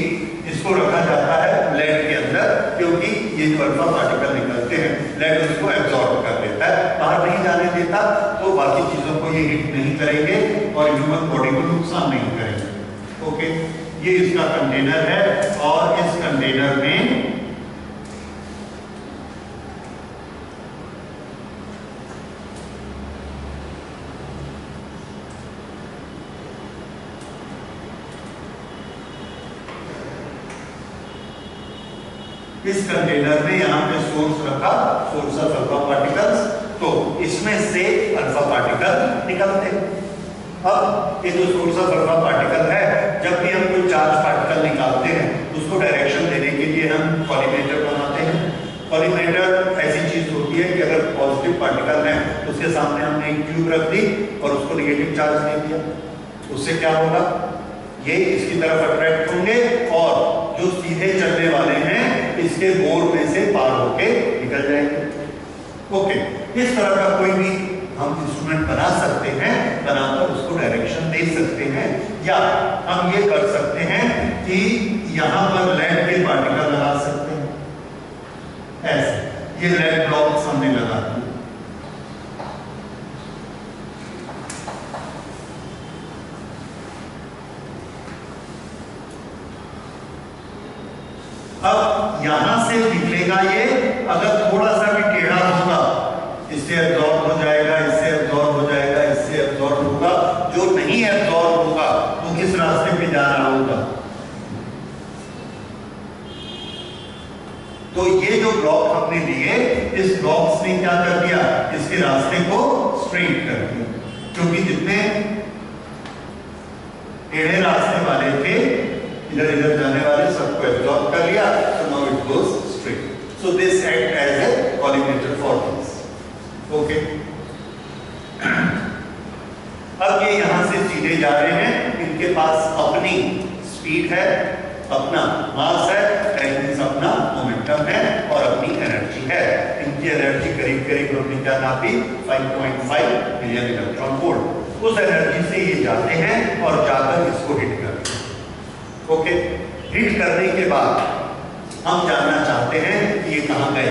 इसको रखा जाता है लेड के अंदर, क्योंकि ये जो अल्फा पार्टिकल निकलते हैं लेड उसको एब्जॉर्ब कर लेता है, बाहर नहीं जाने देता, तो बाकी चीजों को ये हिट नहीं करेंगे और ह्यूमन बॉडी को नुकसान नहीं करेंगे। ओके, ये इसका कंटेनर है और इस कंटेनर में इस कंटेनर में यहाँ पे सोर्स रखा, सोर्स ऑफ अल्फा पार्टिकल्स, तो इसमें से अल्फा पार्टिकल निकलते हैं। अब ये जो सोर्स ऑफ अल्फा पार्टिकल है, जब भी हम कोई चार्ज पार्टिकल निकालते हैं उसको डायरेक्शन देने के लिए हम कॉलीमेटर बनाते हैं। कॉलीमेटर ऐसी चीज होती है कि अगर पॉजिटिव पार्टिकल है तो उसके सामने हमने एक ट्यूब रख दी और उसको निगेटिव चार्ज दे दिया, उससे क्या होगा, ये इसकी तरफ अट्रैक्ट होंगे और जो सीधे चलने वाले हैं इसके बोर में से पार होके निकल जाएंगे। ओके, इस तरह का कोई भी हम इंस्ट्रूमेंट बना सकते हैं, बनाकर उसको डायरेक्शन दे सकते हैं, या हम ये कर सकते हैं कि यहां पर लेड के पार्टिकल लगा सकते हैं, ऐसे ये लेड ब्लॉक हमने लगा दिए। अब यहां से निकलेगा ये, अगर थोड़ा सा भी टेढ़ा होगा इससे एब्जॉर्ब हो जाएगा, इससे एब्जॉर्ब हो जाएगा, इससे एब्जॉर्ब होगा। जो नहीं एब्जॉर्ब होगा वो किस रास्ते पे जा रहा होगा, तो ये जो ब्लॉक हमने लिए, इस ब्लॉक्स ने क्या कर दिया, इसके रास्ते को स्ट्रेट कर दिया, क्योंकि जितने टेढ़े रास्ते वाले थे इधर इधर जाने वाले सबको एब्जॉर्ब कर लिया, so now it goes straight. So this act as a collimator for this. Okay. अब ये यहां से सीधे जा रहे हैं, इनके पास अपनी स्पीड है, अपना मास है, अपना मोमेंटम है और अपनी एनर्जी है। इनकी एनर्जी करीब करीब हमने क्या नापी, 5.5 मिलियन इलेक्ट्रॉन वोल्ट। उस एनर्जी से ये जाते हैं और जाकर इसको हिट करते हैं। ओके, हिट करने के बाद हम जानना चाहते हैं कि ये कहां गए,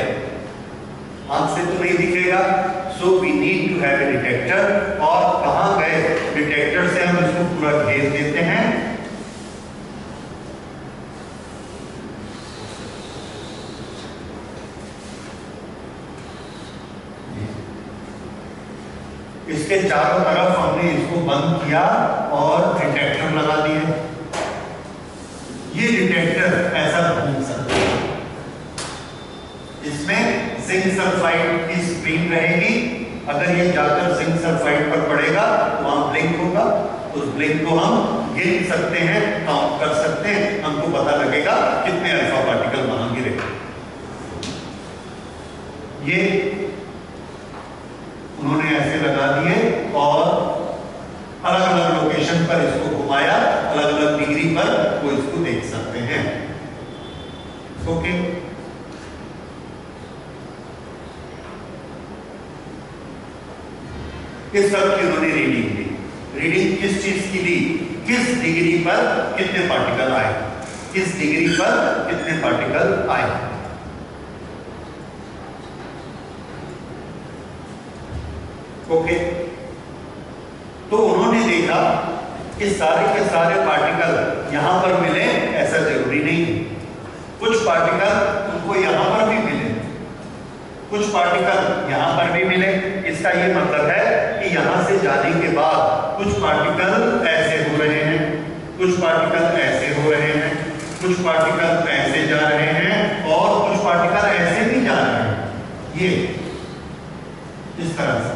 आंख से तो नहीं दिखेगा, so we need to have a detector, और कहां गए, डिटेक्टर से हम इसको पूरा घेर देते हैं। इसके चारों तरफ हमने इसको बंद किया और डिटेक्टर लगा दिए। ये डिटेक्टर ऐसा घूम सकता है, इसमें जिंक सल्फाइड की स्क्रीन रहेगी, अगर ये जाकर जिंक सल्फाइड पर पड़ेगा तो वहां ब्लिंक होगा, उस ब्लिंक को हम गिन सकते हैं, काउंट कर सकते हैं, हमको पता लगेगा कितने अल्फा पार्टिकल वहां गिरे। ये उन्होंने ऐसे लगा दिए और अलग अलग लोकेशन पर इसको घुमाया, अलग अलग डिग्री पर वो इसको देख सकते हैं। ओके, इस सब की उन्होंने रीडिंग ली। रीडिंग किस चीज की ली, किस डिग्री पर कितने पार्टिकल आए, किस डिग्री पर कितने पार्टिकल आए। ओके, तो उन्होंने देखा कि सारे के सारे पार्टिकल यहां पर मिले ऐसा जरूरी नहीं है, कुछ पार्टिकल उनको यहां पर भी मिले, कुछ पार्टिकल यहां पर भी मिले। इसका ये मतलब है कि यहां से जाने के बाद कुछ पार्टिकल ऐसे हो रहे हैं, कुछ पार्टिकल ऐसे हो रहे हैं, कुछ पार्टिकल ऐसे जा रहे हैं और कुछ पार्टिकल ऐसे भी जा रहे हैं, ये इस तरह से।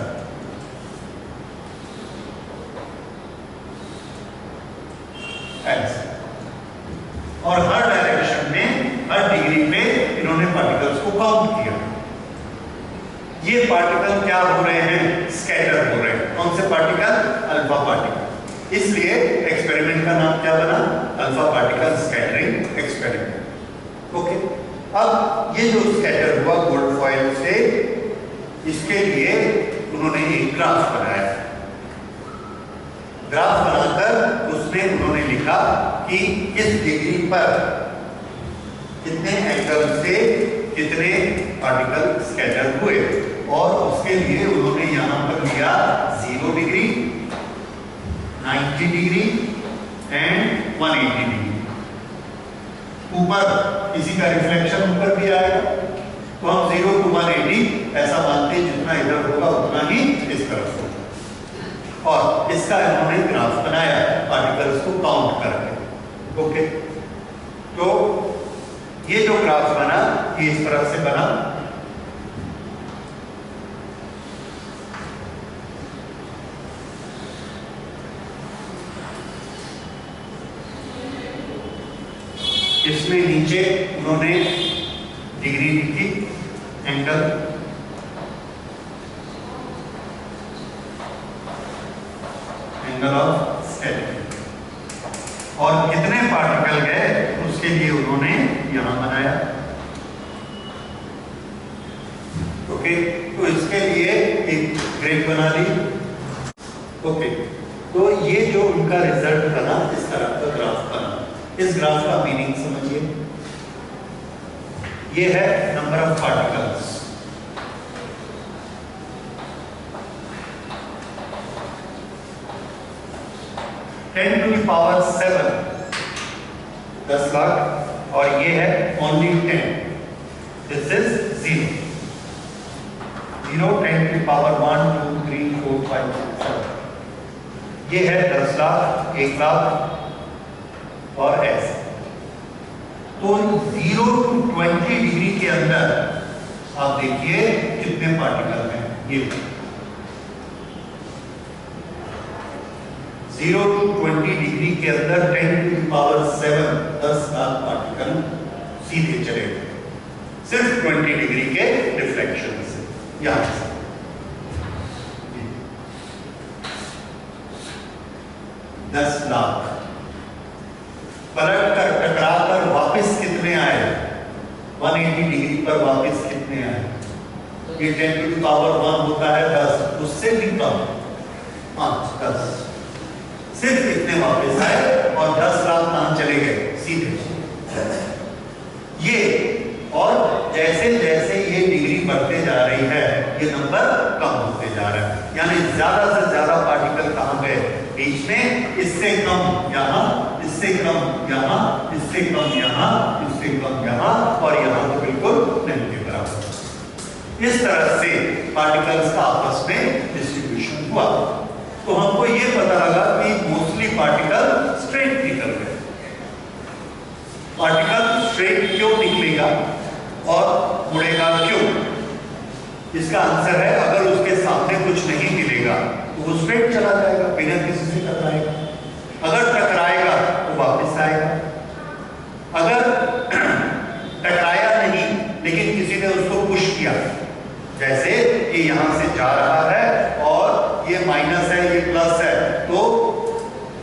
और हर डायरेक्शन में, हर डिग्री पे इन्होंने पार्टिकल्स को काउंट किया। ये पार्टिकल क्या हो रहे हैं, स्कैटर हो रहे हैं। कौन से पार्टिकल, अल्फा पार्टिकल। इसलिए एक्सपेरिमेंट का नाम क्या बना, alpha particle scattering experiment. Okay, अब ये जो स्कैटर हुआ गोल्ड फॉइल से, इसके लिए उन्होंने एक ग्राफ बनाया। ग्राफ बनाकर उसमें उन्होंने लिखा कि किस डिग्री पर कितने एंगल से कितने पार्टिकल स्कैटर हुए, और उसके लिए उन्होंने यहां पर लिया 0 डिग्री, 90 डिग्री एंड 180 डिग्री। ऊपर किसी का रिफ्लेक्शन ऊपर भी आएगा, तो हम 0 to 180 ऐसा मानते हैं, जितना इधर होगा उतना ही इस तरफ होगा। और इसका इन्होंने ग्राफ बनाया पार्टिकल्स को काउंट करके। ओके, तो ये जो ग्राफ बना ये इस तरह से बना। इसमें नीचे उन्होंने डिग्री लिखी, एंगल, एंगल ऑफ स्कैटरिंग, और कितने पार्टिकल गए उसके लिए उन्होंने यहां बनाया। ओके, तो इसके लिए एक ग्राफ बना ली। ओके, तो ये जो उनका रिजल्ट बना इस तरह का ग्राफ बना। इस ग्राफ का मीनिंग समझिए, ये है number of particles, ten to the power 7, 10 lakh, और ये है only 10, this is 0, 0, 10 to the power 1, 2, 3, 4, 5, 6, 7, ये है 10 लाख, 1 लाख और ऐसे। तो 0 to 20 डिग्री के अंदर आप देखिए कितने पार्टिकल हैं। ये 0 to 20 डिग्री के अंदर 10 to the power 7, 10 lakh particle सीधे चले गए, सिर्फ 20 डिग्री के रिफ्लेक्शन से। यहां से 10 लाख पलट कर टकरा कर वापस कितने आए, 180 डिग्री पर वापस कितने आए। ये 10 टू द पावर 1 होता है 10, उससे भी कम 5, 10, सिर्फ इतने वापस आए, और 10 लाख कहां चले गए, सीधे। ये और जैसे जैसे ये डिग्री बढ़ते जा रही है ये नंबर कम होते जा रहा है, यानी ज्यादा से ज्यादा पार्टिकल कहां गए, बीच में, इससे कम यहां, इससे कम यहां, इससे कम यहां, इससे कम यहां, और यहां तो बिल्कुल नहीं के बराबर। इस तरह से पार्टिकल्स का आपस में डिस्ट्रीब्यूशन हुआ। तो हमको ये पता लगा कि मोस्टली पार्टिकल स्ट्रेट निकल गए। पार्टिकल स्ट्रेट क्यों निकलेगा और मुड़ेगा क्यों? इसका आंसर है, अगर उसके सामने कुछ नहीं मिलेगा तो वो स्ट्रेट चला जाएगा, बिना किसी से टकराएगा। अगर टकराएगा तो वापस आएगा। अगर टकराया नहीं लेकिन किसी ने उसको पुश किया, जैसे ये यहां से जा रहा है और ये माइनस है, ये प्लस है, तो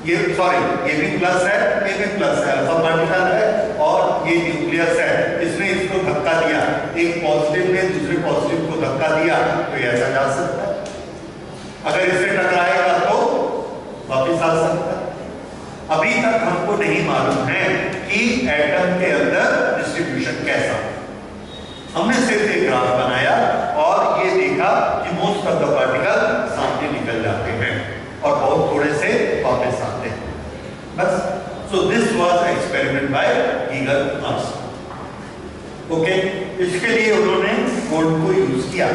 ये सॉरी ये भी प्लस है, ये भी प्लस है, अल्फा पार्टिकल है और ये न्यूक्लियस है, इसने इसको धक्का दिया, एक पॉजिटिव ने दूसरे पॉजिटिव को धक्का दिया, तो ये ऐसा जा सकता है। अगर इससे टकराएगा तो वापिस आ सकता है। अभी तक हमको नहीं मालूम है कि एटम के अंदर डिस्ट्रीब्यूशन कैसा। हमने सिर्फ एक ग्राफ बनाया और ये देखा कि मोस्ट ऑफ द पार्टिकल सामने निकल जाते हैं और बहुत थोड़े से वापस आते हैं, बस। So this was experiment by Geiger Armstrong. Okay, इसके लिए उन्होंने गोल्ड को यूज किया।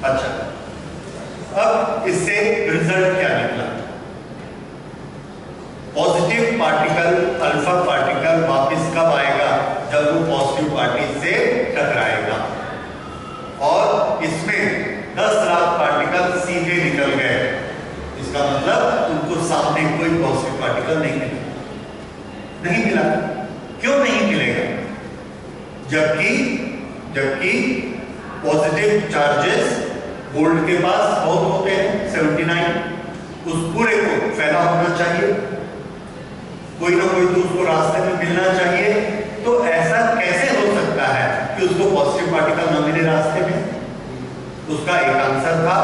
अच्छा, अब इससे रिजल्ट क्या निकला? पॉजिटिव पार्टिकल, अल्फा पार्टिकल वापस कब आएगा? जब वो पॉजिटिव पार्टी से टकराएगा। और इसमें 10 लाख पार्टिकल सीधे निकल गए। इसका मतलब उनको सामने कोई पॉजिटिव पार्टिकल नहीं मिला। नहीं मिला। क्यों नहीं मिलेगा? जबकि पॉजिटिव चार्जेस गोल्ड के पास बहुत होते हैं, 79, उस पूरे को फैला होना चाहिए, कोई ना कोई तो उसको रास्ते में मिलना चाहिए। तो ऐसा कैसे हो सकता है कि उसको पॉजिटिव पार्टिकल न मिले रास्ते में? उसका एक आंसर था।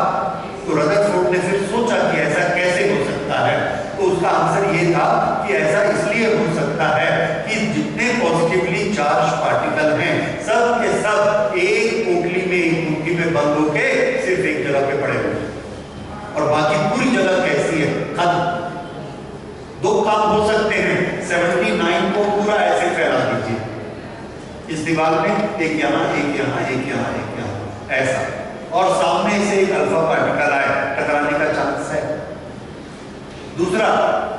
तो रदरफोर्ड ने फिर सोचा कि ऐसा कैसे हो सकता है। तो उसका आंसर ये था कि ऐसा इसलिए हो सकता है कि जितने पॉजिटिवली चार्ज पार्टिकल हैं, सब के सब एक पोटली में, एक मुट्ठी में बंद होके सिर्फ एक जगह पे पड़े हुए और बाकी पूरी जगह कैसी है, खत्म। दो काम हो सकते हैं, 79 को पूरा ऐसे फैला दीजिए इस दीवार में, एक यहाँ एक यहाँ एक यहाँ एक यहाँ ऐसा, और सामने से एक अल्फा पार्टिकल आए, टकराने का चांस है। दूसरा,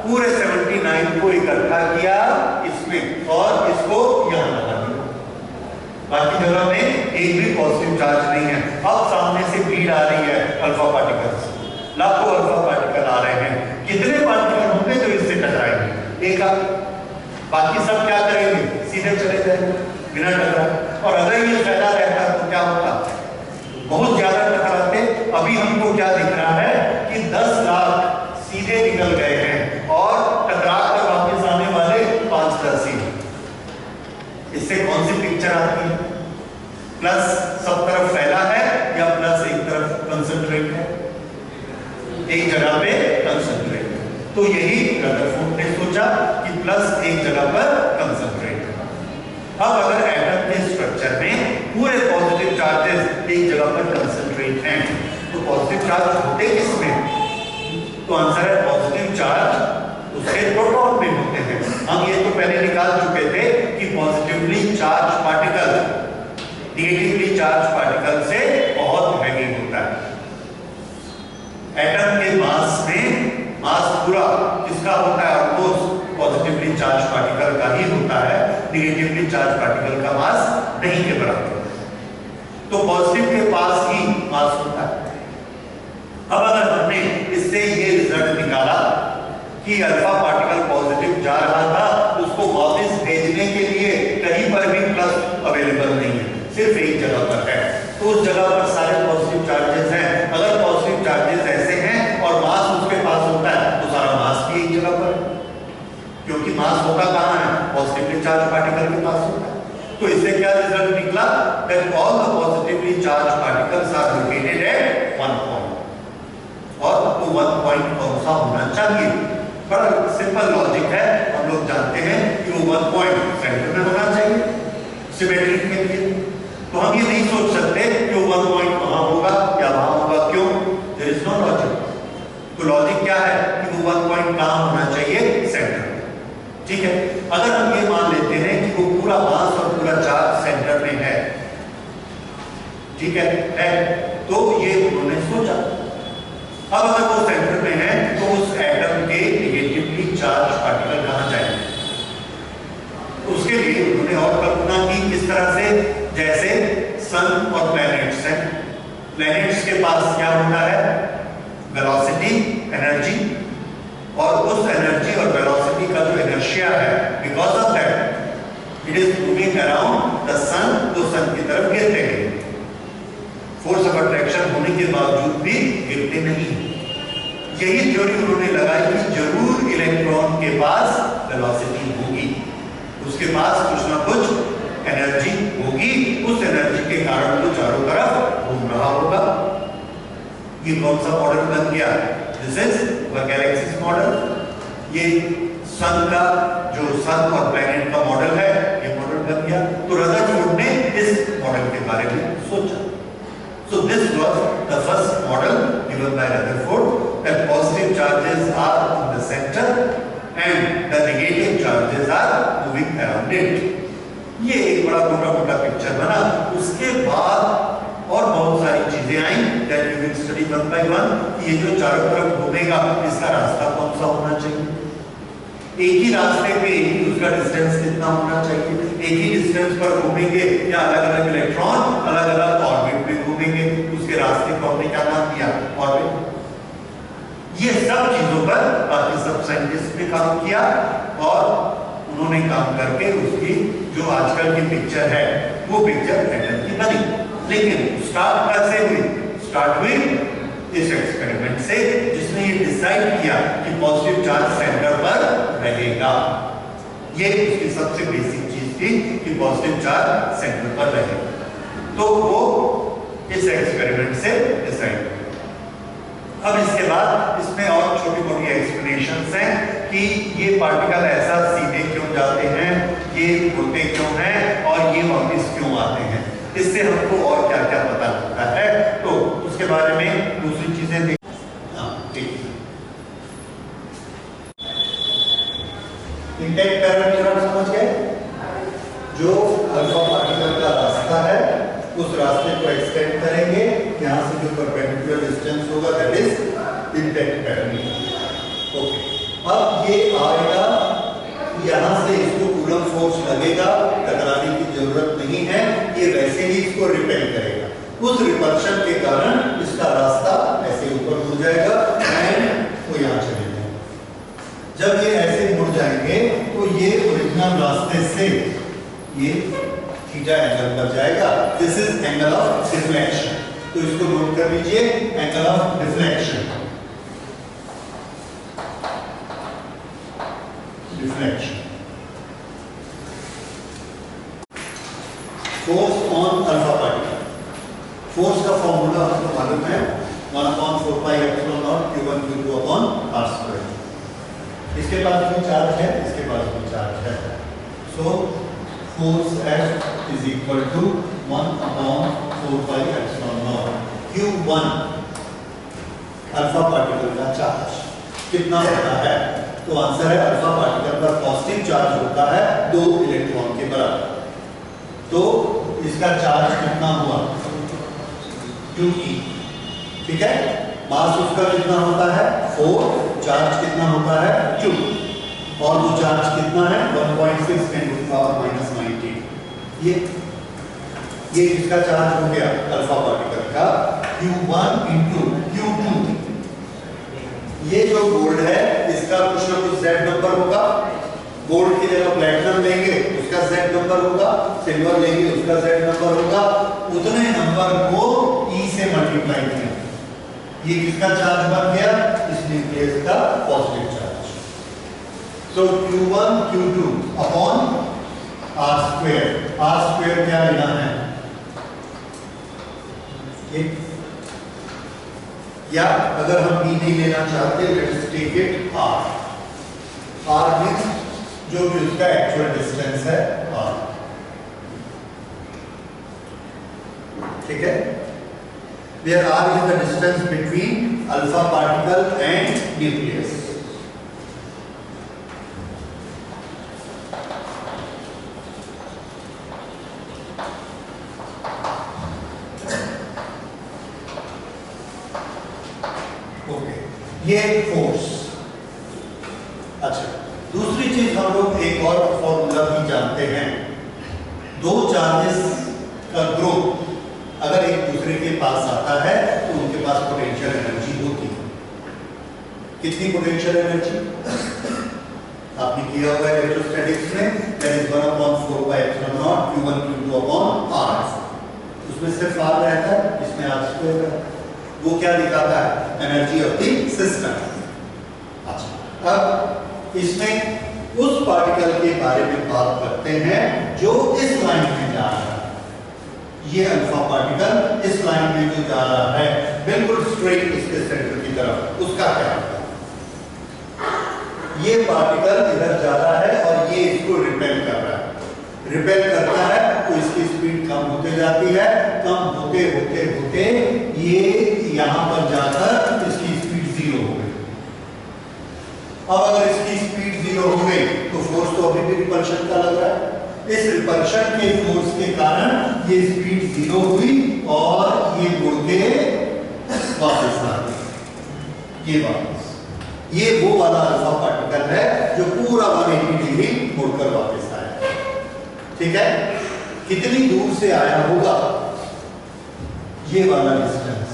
पूरे 79 को इकट्ठा किया इसमें और इसको यहां लगा दिया, बाकी जगह में एक भी पॉजिटिव चार्ज नहीं है। अब सामने से भीड़ आ रही है अल्फा पार्टिकल्स, लाखों अल्फा पार्टिकल आ रहे हैं। कितने पार्टिकल होंगे जो इससे टकराएंगे? एक आध। बाकी सब क्या करेंगे? सीधे चले जाएंगे बिना टकराए। और अगर ये फैला रहता तो क्या होता? बहुत ज्यादा टकराते। अभी हमको क्या दिख रहा है कि 10 लाख सीधे निकल गए हैं और टकरा कर वापस आने वाले 5-10 ही। इससे कौन सी पिक्चर आती है? प्लस सब तरफ फैला है या प्लस एक तरफ कंसंट्रेट है, एक जगह पे कंसंट्रेट है। तो यही रदरफोर्ड ने सोचा कि प्लस एक जगह पर कंसंट्रेट है। अब अगर एटम के स्ट्रक्चर में पूरे पॉजिटिव चार्जेस एक जगह पर कंसंट्रेट हैं तो पॉजिटिव चार्ज होते किसमें? तो आंसर है पॉजिटिव चार्ज उसके प्रोटॉन में होते हैं। हम ये तो पहले निकाल चुके थे कि positively charge particle negatively charge particle से बहुत हैवी होता है। एटम के मास में मास पूरा किसका होता है? ऑलमोस्ट पॉजिटिवली चार्ज पार्टिकल का ही होता है, नेगेटिवली चार्ज पार्टिकल का मास नहीं के बराबर। तो पॉजिटिव के पास ही मास होता है। अब अगर हमने इससे ये रिजल्ट निकाला कि अल्फा पार्टिकल पॉजिटिव जा रहा था, उसको वापस भेजने के लिए कहीं पर भी प्लस अवेलेबल नहीं है, सिर्फ एक जगह पर है, तो उस जगह पर सारे पॉजिटिव चार्जेस हैं। अगर पॉजिटिव चार्जेस ऐसे हैं और मास उसके पास होता है तो सारा मास भी एक जगह पर है, क्योंकि मास होता कहां है? पॉजिटिवली चार्ज पार्टिकल के पास होता है। तो इससे क्या रिजल्ट निकला? That all the positively charge particles are located at one point. और तो वन पॉइंट कौन सा होना चाहिए? बड़ा सिंपल लॉजिक है, हम लोग जानते हैं कि वो वन पॉइंट सेंटर में होना चाहिए सिमेट्री के लिए। तो हम ये नहीं सोच सकते कि वो वन पॉइंट वहां होगा या वहां होगा। क्यों? There is no logic. तो लॉजिक क्या है कि वो वन पॉइंट कहां होना चाहिए? सेंटर। ठीक है, अगर हम ये मान लेते हैं कि वो पूरा मास और पूरा चार्ज सेंटर में है, ठीक है, तो ये उन्होंने सोचा। अब अगर वो सेंटर में है तो उस एटम के नेगेटिवली चार्ज पार्टिकल कहां जाएंगे? उसके लिए उन्होंने और कल्पना की किस तरह से, जैसे सन और प्लैनेट्स हैं। प्लैनेट्स के पास क्या होता है? वेलोसिटी, एनर्जी, और उस एनर्जी और वेलोसिटी का जो इनर्शिया है, because of that it is moving around the sun, तो सन की तरफ गिरते हैं। फोर्स ऑफ अट्रैक्शन होने के बावजूद भी गिरते नहीं। यही थ्योरी उन्होंने लगाई कि जरूर इलेक्ट्रॉन के पास वेलोसिटी होगी, उसके पास कुछ ना कुछ एनर्जी होगी, उस एनर्जी के कारण वो चारों तरफ घूम रहा होगा। ये कौन सा मॉडल बन गया? This is galaxies model. ये सन का जो सन और प्लैनेट का मॉडल है, ये मॉडल बन गया। तो रदरफोर्ड ने इस मॉडल के बारे में सोचा। So this was the first model given by Rutherford, that positive charges are in the center and the negative charges are moving around it. ये एक बड़ा मोटा पिक्चर बना। उसके बाद और बहुत सारी चीजें आई, that you will study one by one। ये जो चारों तरफ घूमेगा, इसका रास्ता कौन सा होना चाहिए? एक ही रास्ते पे एक ही उसका डिस्टेंस कितना होना चाहिए? एक ही डिस्टेंस पर घूमेंगे या अलग अलग इलेक्ट्रॉन अलग अलग ऑर्बिट में घूमेंगे? उसके रास्ते को हमने क्या नाम दिया? ऑर्बिट। ये सब चीजों पर बाकी सब साइंटिस्ट ने काम किया और उन्होंने काम करके उसकी जो आजकल की पिक्चर है वो पिक्चर एटम की बनी। लेकिन स्टार्ट कैसे हुई? स्टार्ट हुई इस एक्सपेरिमेंट से, जिसने ये डिसाइड किया कि पॉजिटिव चार्ज सेंटर पर रहेगा। ये उसकी सबसे बेसिक चीज थी कि पॉजिटिव चार्ज सेंटर पर रहेगा। तो वो इस एक्सपेरिमेंट से डिसाइड किया। अब इसके बाद इसमें और छोटी मोटी एक्सप्लेनेशंस हैं कि ये पार्टिकल ऐसा सीधे क्यों जाते हैं, ये होते क्यों हैं और ये वापस क्यों आते हैं, इससे हमको और क्या क्या पता लगता है, तो उसके बारे में दूसरी चीजें देख। इंटेक्ट पैरामीटर आप समझ गए, जो अल्फा पार्टिकल का रास्ता है उस रास्ते को एक्सटेंड करेंगे, यहां से जो परपेंडिकुलर डिस्टेंस होगा that is intact parameter. Okay, अब ये आएगा, यहां से इसको कूलम फोर्स लगेगा, टकराने की जरूरत नहीं है, ये वैसे ही इसको रिपेल करेगा, उस रिपल्शन के कारण इसका रास्ता ऐसे ऊपर मुड़ जाएगा एंड वो यहां चले जाएगा। जब ये ऐसे मुड़ जाएंगे तो ये ओरिजिनल रास्ते से ये थीटा एंगल पर जाएगा, this is angle of deflection, तो इसको नोट कर लीजिए, angle of deflection, deflection. Force on alpha particle, force का फॉर्मूला आपको मालूम है, 1/4 pi epsilon not q1 q2 upon r²। इसके पास भी चार्ज है, इसके पास भी चार्ज है, so force F is equal to 1/4 pi epsilon not q1 alpha particle का चार्ज कितना होता है, तो आंसर है अल्फा पार्टिकल पर पॉजिटिव चार्ज होता है 2 इलेक्ट्रॉन के बराबर, तो इसका चार्ज कितना हुआ QE, ठीक है, मास उसका कितना होता है 4, चार्ज कितना होता है Q, और वो चार्ज कितना है 1.6 × 10⁻⁹ ये इसका चार्ज हो गया अल्फा पार्टिकल का Q1 × Q2। ये जो गोल्ड है इसका कुछ ना कुछ Z नंबर होगा, गोल्ड की जगह प्लैटिनम लेंगे उसका Z नंबर होगा, सिल्वर लेंगे उसका Z नंबर होगा, उतने नंबर को E से मल्टीप्लाई किया, ये किसका चार्ज बन गया, इस न्यूक्लियस का पॉजिटिव चार्ज। सो Q1 Q2 अपॉन r² क्या लेना है ये, या अगर हम B नहीं लेना चाहते let's take it R means जो भी उसका एक्चुअल डिस्टेंस है R, ठीक है, where R is the distance between alpha particle and nucleus। ये फोर्स। अच्छा, दूसरी चीज हम लोग एक और फॉर्मूला भी जानते हैं, दो चार्जेस का ग्रुप अगर एक दूसरे के पास आता है तो उनके पास पोटेंशियल एनर्जी होती है। कितनी पोटेंशियल एनर्जी आपने किया हुआ है इलेक्ट्रोस्टैटिक्स में, that is 1/4 pi epsilon not q1 q2 upon r। उसमें सिर्फ r रहता है, इसमें r² है, वो क्या दिखाता है, एनर्जी ऑफ द सिस्टम। अच्छा, अब इसमें उस पार्टिकल के बारे में बात करते हैं जो इस लाइन में जा रहा है, ये अल्फा पार्टिकल इस लाइन में जो जा रहा है बिल्कुल स्ट्रेट इसके सेंटर की तरफ, उसका क्या होगा, ये पार्टिकल इधर जा रहा है और ये इसको रिपेल कर रहा है, रिपेल करता है तो इसकी स्पीड कम होते जाती है, कम होते होते होते ये यहां पर जाकर इसकी स्पीड 0 हो गई। अब अगर इसकी स्पीड 0 हो गई तो फोर्स तो अभी भी रिपल्शन का लग रहा है, इस रिपल्शन के फोर्स के कारण ये स्पीड 0 हुई और ये मुड़ के वापस आ गई, ये वापस, ये वो वाला अल्फा पार्टिकल है जो पूरा 180 डिग्री मुड़कर वापस आया, ठीक है। कितनी दूर से आया होगा ये वाला डिस्टेंस,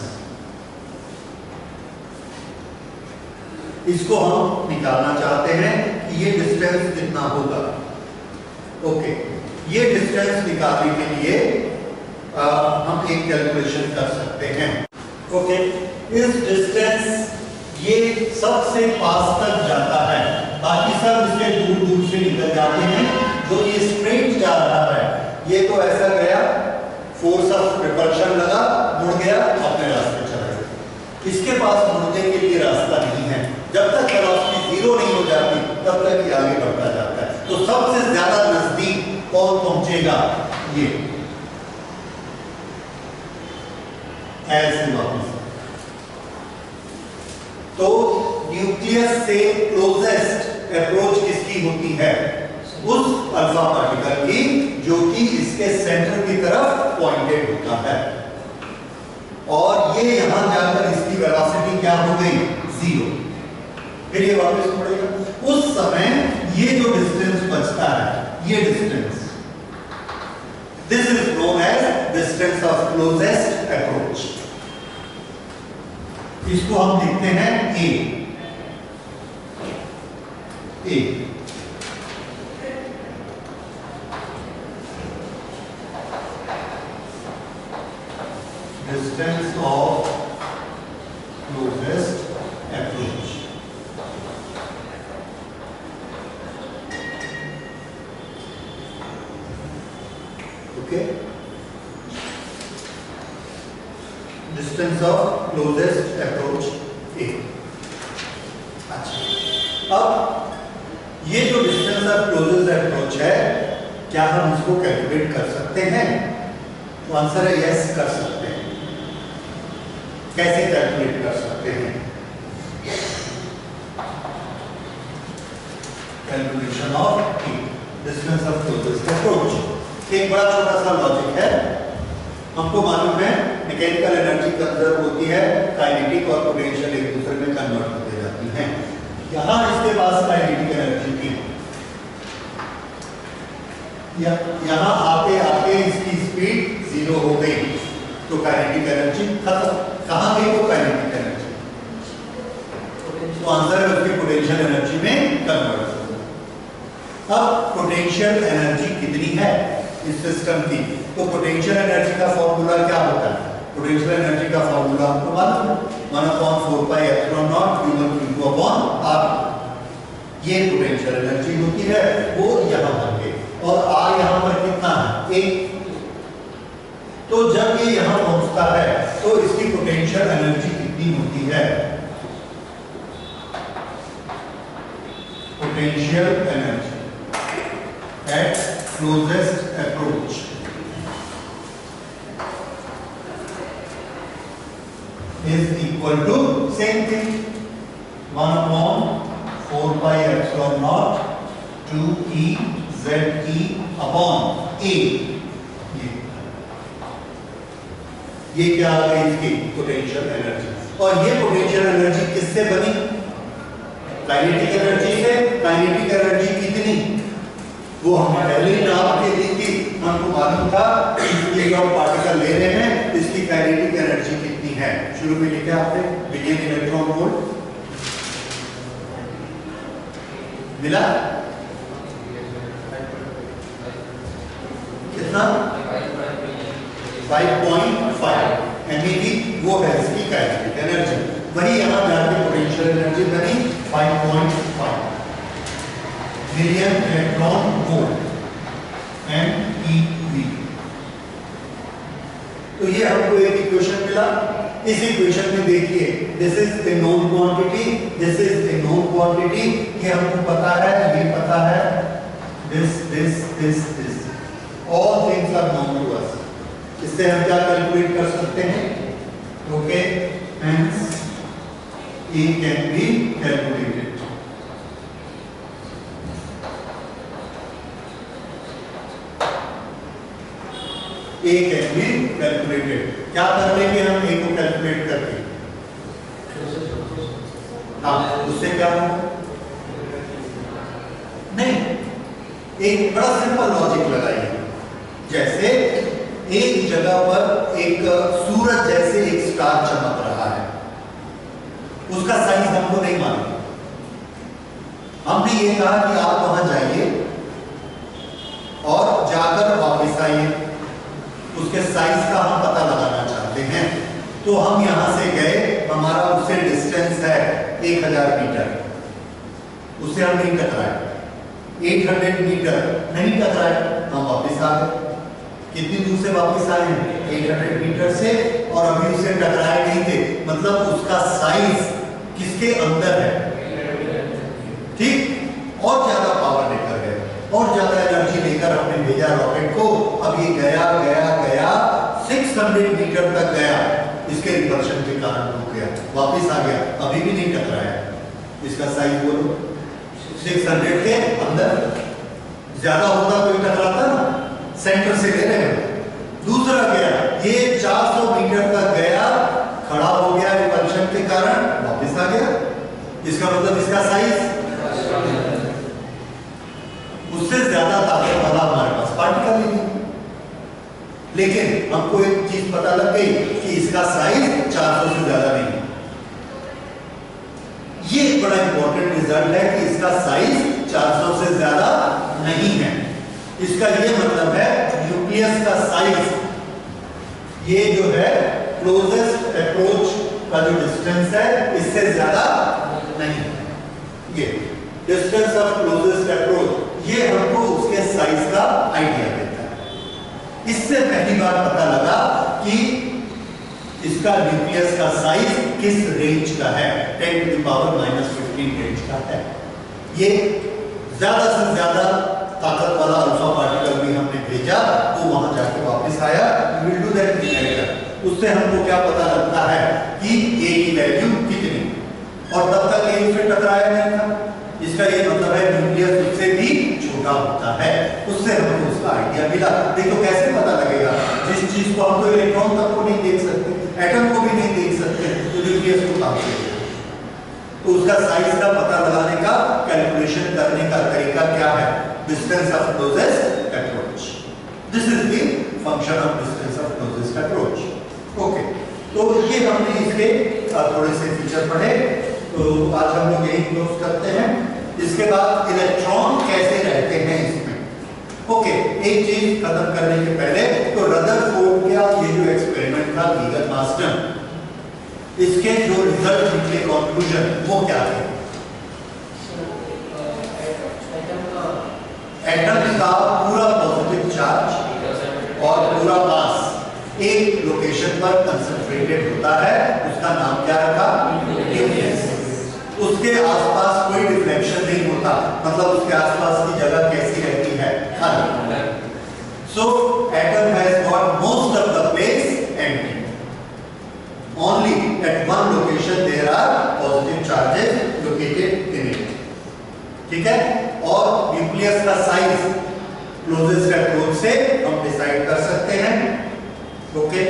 इसको हम निकालना चाहते हैं कि ये डिस्टेंस कितना होगा। ओके, ये डिस्टेंस निकालने के लिए हम एक कैलकुलेशन कर सकते हैं। ओके, इस डिस्टेंस ये सबसे पास तक जाता है, बाकी सब इसके दूर दूर से निकल जाते हैं, जो ये स्ट्रेट जा रहा है ये तो ऐसा गया, फोर्स ऑफ रिपल्शन लगा, मुड़ गया, अपने रास्ते चला गया, इसके पास मुड़ने के लिए रास्ता नहीं है, जब तक वेलोसिटी 0 नहीं हो जाती तब तक ये आगे बढ़ता जाता है। तो सबसे ज्यादा नजदीक कौन पहुंचेगा? ये ऐसे वापस। तो न्यूक्लियस से क्लोजेस्ट अप्रोच किसकी होती है? उस अल्फा पार्टिकल की जो कि इसके सेंटर की तरफ पॉइंटेड होता है। और ये यहां जाकर इसकी वेलोसिटी क्या हो गई? 0। फिर ये वापस मुड़ेगा। उस समय ये जो डिस्टेंस बचता है, ये distance, this is known as distance of closest approach. इसको हम लिखते हैं a. Distance of closest approach. Okay, distance of closest approach a. अच्छा, अब ये जो डिस्टेंस ऑफ क्लोजेस्ट अप्रोच है, क्या हम इसको कैलकुलेट कर सकते हैं? तो आंसर है यस, कर सकते हैं। कैसे कैलकुलेट कर सकते हैं? Calculation of distance of closest approach एक बड़ा छोटा सा लॉजिक है। हमको मालूम है मैकेनिकल एनर्जी कंजर्व होती है, काइनेटिक और पोटेंशियल एक दूसरे में कन्वर्ट होते जाती हैं। यहां इसके पास काइनेटिक एनर्जी थी, यहां आते आते इसकी स्पीड 0 हो गई, तो काइनेटिक एनर्जी खत्म। कहां गई वो काइनेटिक एनर्जी? तो आंसर है उसकी पोटेंशियल एनर्जी में कन्वर्ट हो। अब पोटेंशियल एनर्जी कितनी है इस सिस्टम की? तो पोटेंशियल एनर्जी का फॉर्मूला क्या होता है? पोटेंशियल एनर्जी का फॉर्मूला आपको मालूम है, 1/4πε0 q1q2/r। ये पोटेंशियल एनर्जी होती है, वो यहां पर है, और r यहां पर कितना है? 1। तो जब ये यहां पहुंचता है तो इसकी पोटेंशियल एनर्जी कितनी होती है? Potential energy at closest approach is equal to same thing 1/4πε0 2EZE/a। ये क्या आ गई इसकी पोटेंशियल एनर्जी। और ये पोटेंशियल एनर्जी किससे बनी? काइनेटिक एनर्जी से। काइनेटिक एनर्जी कितनी? वो हम पहले ही नाप के दी थी, हमको मालूम था ये जो पार्टिकल ले रहे हैं इसकी काइनेटिक एनर्जी कितनी है। शुरू में लिखा आपने बिगिन इलेक्ट्रॉन वोल्ट, मिला कितना? 5.5 MeV, वो है इसकी काइनेटिक एनर्जी। वही यहां जाके पोटेंशियल एनर्जी बनी 5.5 मिलियन इलेक्ट्रॉन वोल्ट MeV। तो ये हमको एक इक्वेशन मिला। इस इक्वेशन में देखिए, this is a known quantity, this is a known quantity, ये हमको पता है, ये पता है, this all things are known to us. इससे हम क्या कैलकुलेट कर सकते हैं? Okay, hence E can be calculated। A can be calculated। क्या कर लेंगे हम A को कैलकुलेट करके? हाँ, उससे क्या होगा? नहीं, एक बड़ा सिंपल लॉजिक लगाइए। जैसे एक जगह पर एक सूरज जैसे एक स्टार चमक रहा है, उसका साइज हमको नहीं मालूम। हमने ये कहा कि आप वहां जाइए और जाकर वापस आइए, उसके साइज का हम पता लगाना चाहते हैं। तो हम यहां से गए, हमारा उससे डिस्टेंस है 1000 मीटर, उससे हम नहीं टकराए। 800 मीटर नहीं टकराए, हम वापस आ गए। कितनी दूर से वापस आए हैं? 800 मीटर से, और अभी उससे टकराए नहीं थे, मतलब उसका साइज किसके अंदर है? ठीक, और ज्यादा पावर लेकर गए। अब ये गया गया गया 600 मीटर तक गया, इसके रिपल्शन के कारण रुक गया, वापस आ गया, अभी भी नहीं टकराया। इसका साइज बोलो, 600 के अंदर, ज्यादा होता कोई टकराता ना, सेंटर से ले रहे हो। दूसरा गया, ये 400 मीटर तक गया, खड़ा हो गया रिपल्शन के कारण, वापस आ गया। इसका मतलब इसका साइज, उससे ज्यादा ताकत वाला हमारे पास पार्टिकल ही नहीं। लेकिन हमको एक चीज पता लग गई कि इसका साइज 400 से ज्यादा नहीं है। ये एक बड़ा इंपॉर्टेंट रिजल्ट है कि इसका साइज 400 से ज्यादा नहीं है। इसका ये मतलब है न्यूक्लियस का साइज, ये जो है क्लोजेस्ट अप्रोच का जो डिस्टेंस है, इससे ज्यादा नहीं है। ये डिस्टेंस ऑफ क्लोजेस्ट अप्रोच, ये हमको उसके साइज का आइडिया देता है। इससे पहली बार पता लगा कि इसका न्यूक्लियस का साइज किस रेंज का है, 10⁻⁻15 रेंज का है। ये ज्यादा से ज्यादा ताकत वाला अल्फा पार्टिकल भी हमने भेजा, तो वहां जाके वापस आया, विल डू दैट लेटर। उससे हमको क्या पता लगता है कि ए की वैल्यू कितनी, और तब तक ए से टकराया नहीं था। इसका ये मतलब है न्यूक्लियस उससे भी छोटा होता है। उससे हमको उसका आइडिया मिला। देखो कैसे पता लगेगा, जिस चीज को हम तो इलेक्ट्रॉन तक को नहीं देख सकते, एटम को भी नहीं देख सकते, तो न्यूक्लियस को कहां से देखेंगे? तो उसका साइज का पता लगाने का, कैलकुलेशन करने का तरीका क्या है? Distance of closest approach. This is the function of distance of closest approach. Okay, तो ये हमने इसके थोड़े से फीचर पढ़े, तो आज हम लोग यही क्लोज करते हैं। इसके बाद इलेक्ट्रॉन कैसे रहते हैं इसमें। ओके, एक चीज खत्म करने के पहले, तो रदरफोर्ड का ये जो एक्सपेरिमेंट था लीगल मास्टर, इसके जो रिजल्ट निकले, कंक्लूजन, वो क्या थे? एटम का पूरा पॉजिटिव चार्ज और पूरा मास एक लोकेशन पर कंसंट्रेटेड होता है, उसका नाम क्या रखा? न्यूक्लियस। उसके आसपास कोई डिफ्लेक्शन नहीं होता, मतलब उसके आसपास की जगह कैसी रहती है? खाली। So atom has got most of the place empty, only at one location there are positive charges located in it। ठीक है, और न्यूक्लियस का साइज क्लोजेस्ट अप्रोच से हम डिसाइड कर सकते हैं। ओके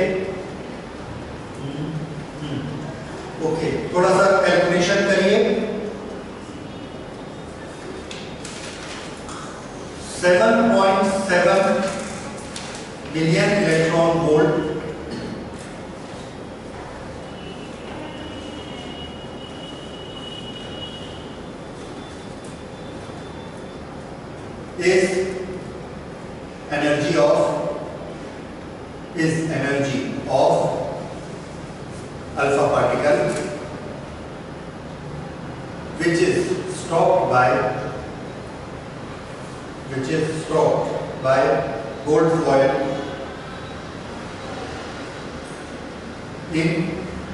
ओके, थोड़ा सा कैलकुलेशन करिए। 7.7 billion electron volt is energy of alpha particle which is stopped by gold foil in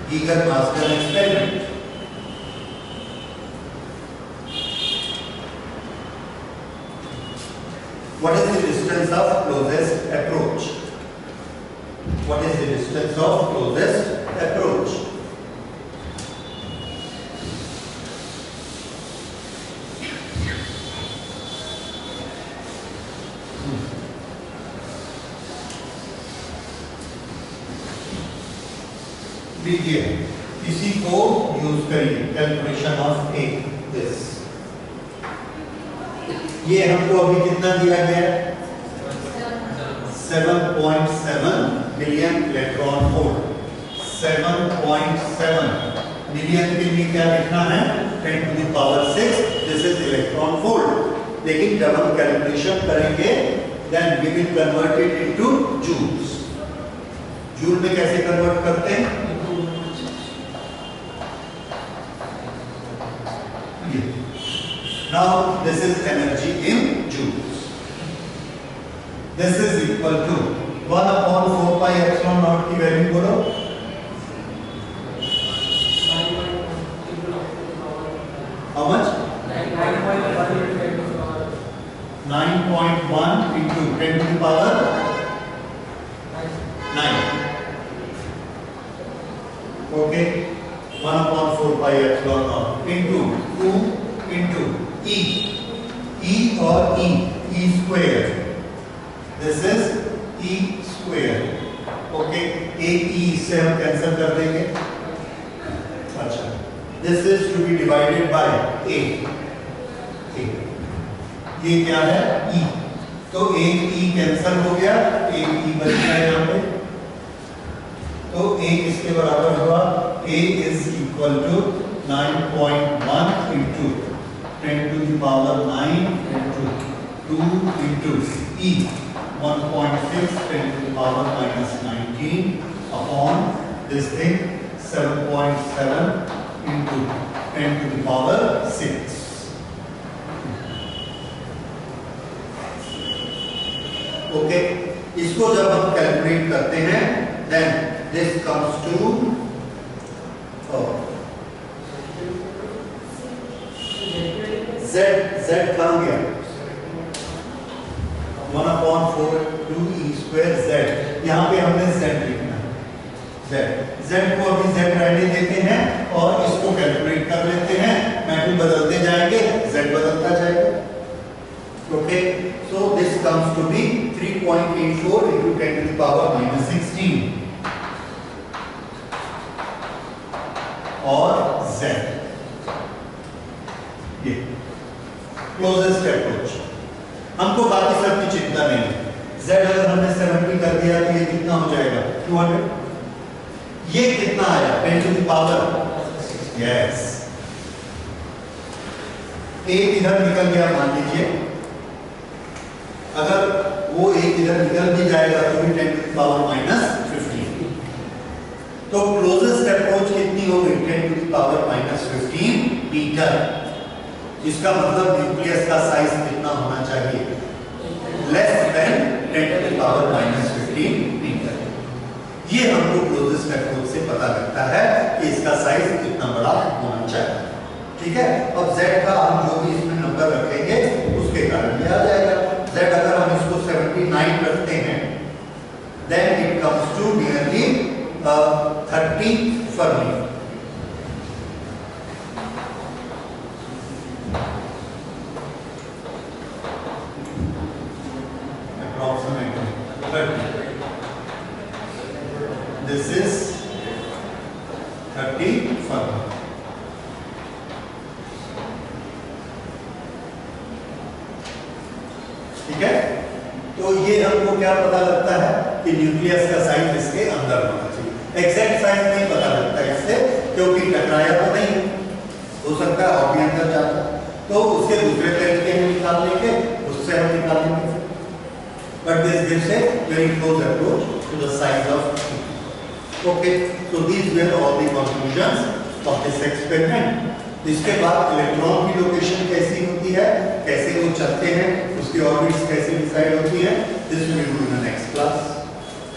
Geiger-Master experiment। What is the distance of closest approach? What is the distance of closest approach? लीजिए, इसी को use करिए, calculation of A. This ये हमको अभी कितना दिया गया है? 7.7 बिलियन इलेक्ट्रॉन वोल्ट। 7.7 बिलियन के लिए क्या लिखना है? 10⁻⁶, दिस इज इलेक्ट्रॉन वोल्ट। लेकिन जब हम कैलकुलेशन करेंगे, then we will convert it into joules. Joule में कैसे कन्वर्ट करते हैं? Now this is energy in joules. This is equal to 1/4πε0 की वैल्यू बोलो। How much? 9.1 into 10⁻⁴ 1/4 pi epsilon naught into 2 into e, e और e square, this is e square. Okay, एक e से हम कैंसिल कर देंगे। अच्छा, this is to be divided by a, ये क्या है ई, तो एक ई कैंसिल हो गया, एक ई बच गया यहाँ पे, तो एक इसके बराबर हुआ a is equal to 9.1 into 10 to the power 9 into 2 into e 1.6 10 to the power -19 upon this thing 7.7 into 10 to the power 6। Okay, इसको जब हम कैलकुलेट करते हैं then this comes to z कहाँ गया 1/4 2e स्क्वायर z, यहाँ पे हमने z लिखना है, z को अभी z रहने देते हैं और इसको कैलकुलेट कर लेते हैं, मैट्रिक्स बदलते जाएंगे, z बदलता जाएगा। Okay, so this comes to be 3.84 into 10 to the power -16 और z, ये क्लोजेस्ट अप्रोच। हमको बाकी सब की चिंता नहीं है, z अगर हमने 70 कर दिया तो ये कितना हो जाएगा 200, ये कितना आया 10 to the power, यस, एक इधर निकल गया, मान लीजिए अगर वो एक इधर निकल भी जाएगा तो भी 10 टू द पावर -15, तो क्लोजेस्ट अप्रोच कितनी हो गई 10 टू द पावर -15 मीटर। इसका मतलब न्यूक्लियस का साइज कितना होना चाहिए, less than 10 to the power -15 metre. ये हमको क्लोजेस्ट अप्रोच से पता लगता है कि इसका साइज कितना बड़ा होना चाहिए। ठीक है, अब z का हम जो भी इसमें नंबर रखेंगे उसके कारण ये आ जाएगा। z अगर हम इसको 79 रखते हैं then it comes to nearly 30 Fermi। Approximately 30, this is 30 Fermi। ठीक है, तो ये हमको क्या पता लगता है कि न्यूक्लियस का साइज इसके अंदर होना चाहिए। एग्जैक्ट साइज नहीं पता लगता इससे, क्योंकि टकराया तो नहीं, हो सकता है और भी अंदर जाता, तो उसके दूसरे तरीके हम निकाल लेंगे, उससे हम निकालेंगे। But this gives a very close approach to the size of. Okay, so these were all the conclusions of this experiment. इसके बाद इलेक्ट्रॉन की लोकेशन कैसी होती है, कैसे वो चलते हैं, उसकी ऑर्बिट्स कैसे डिसाइड होती है, this will be in the next class.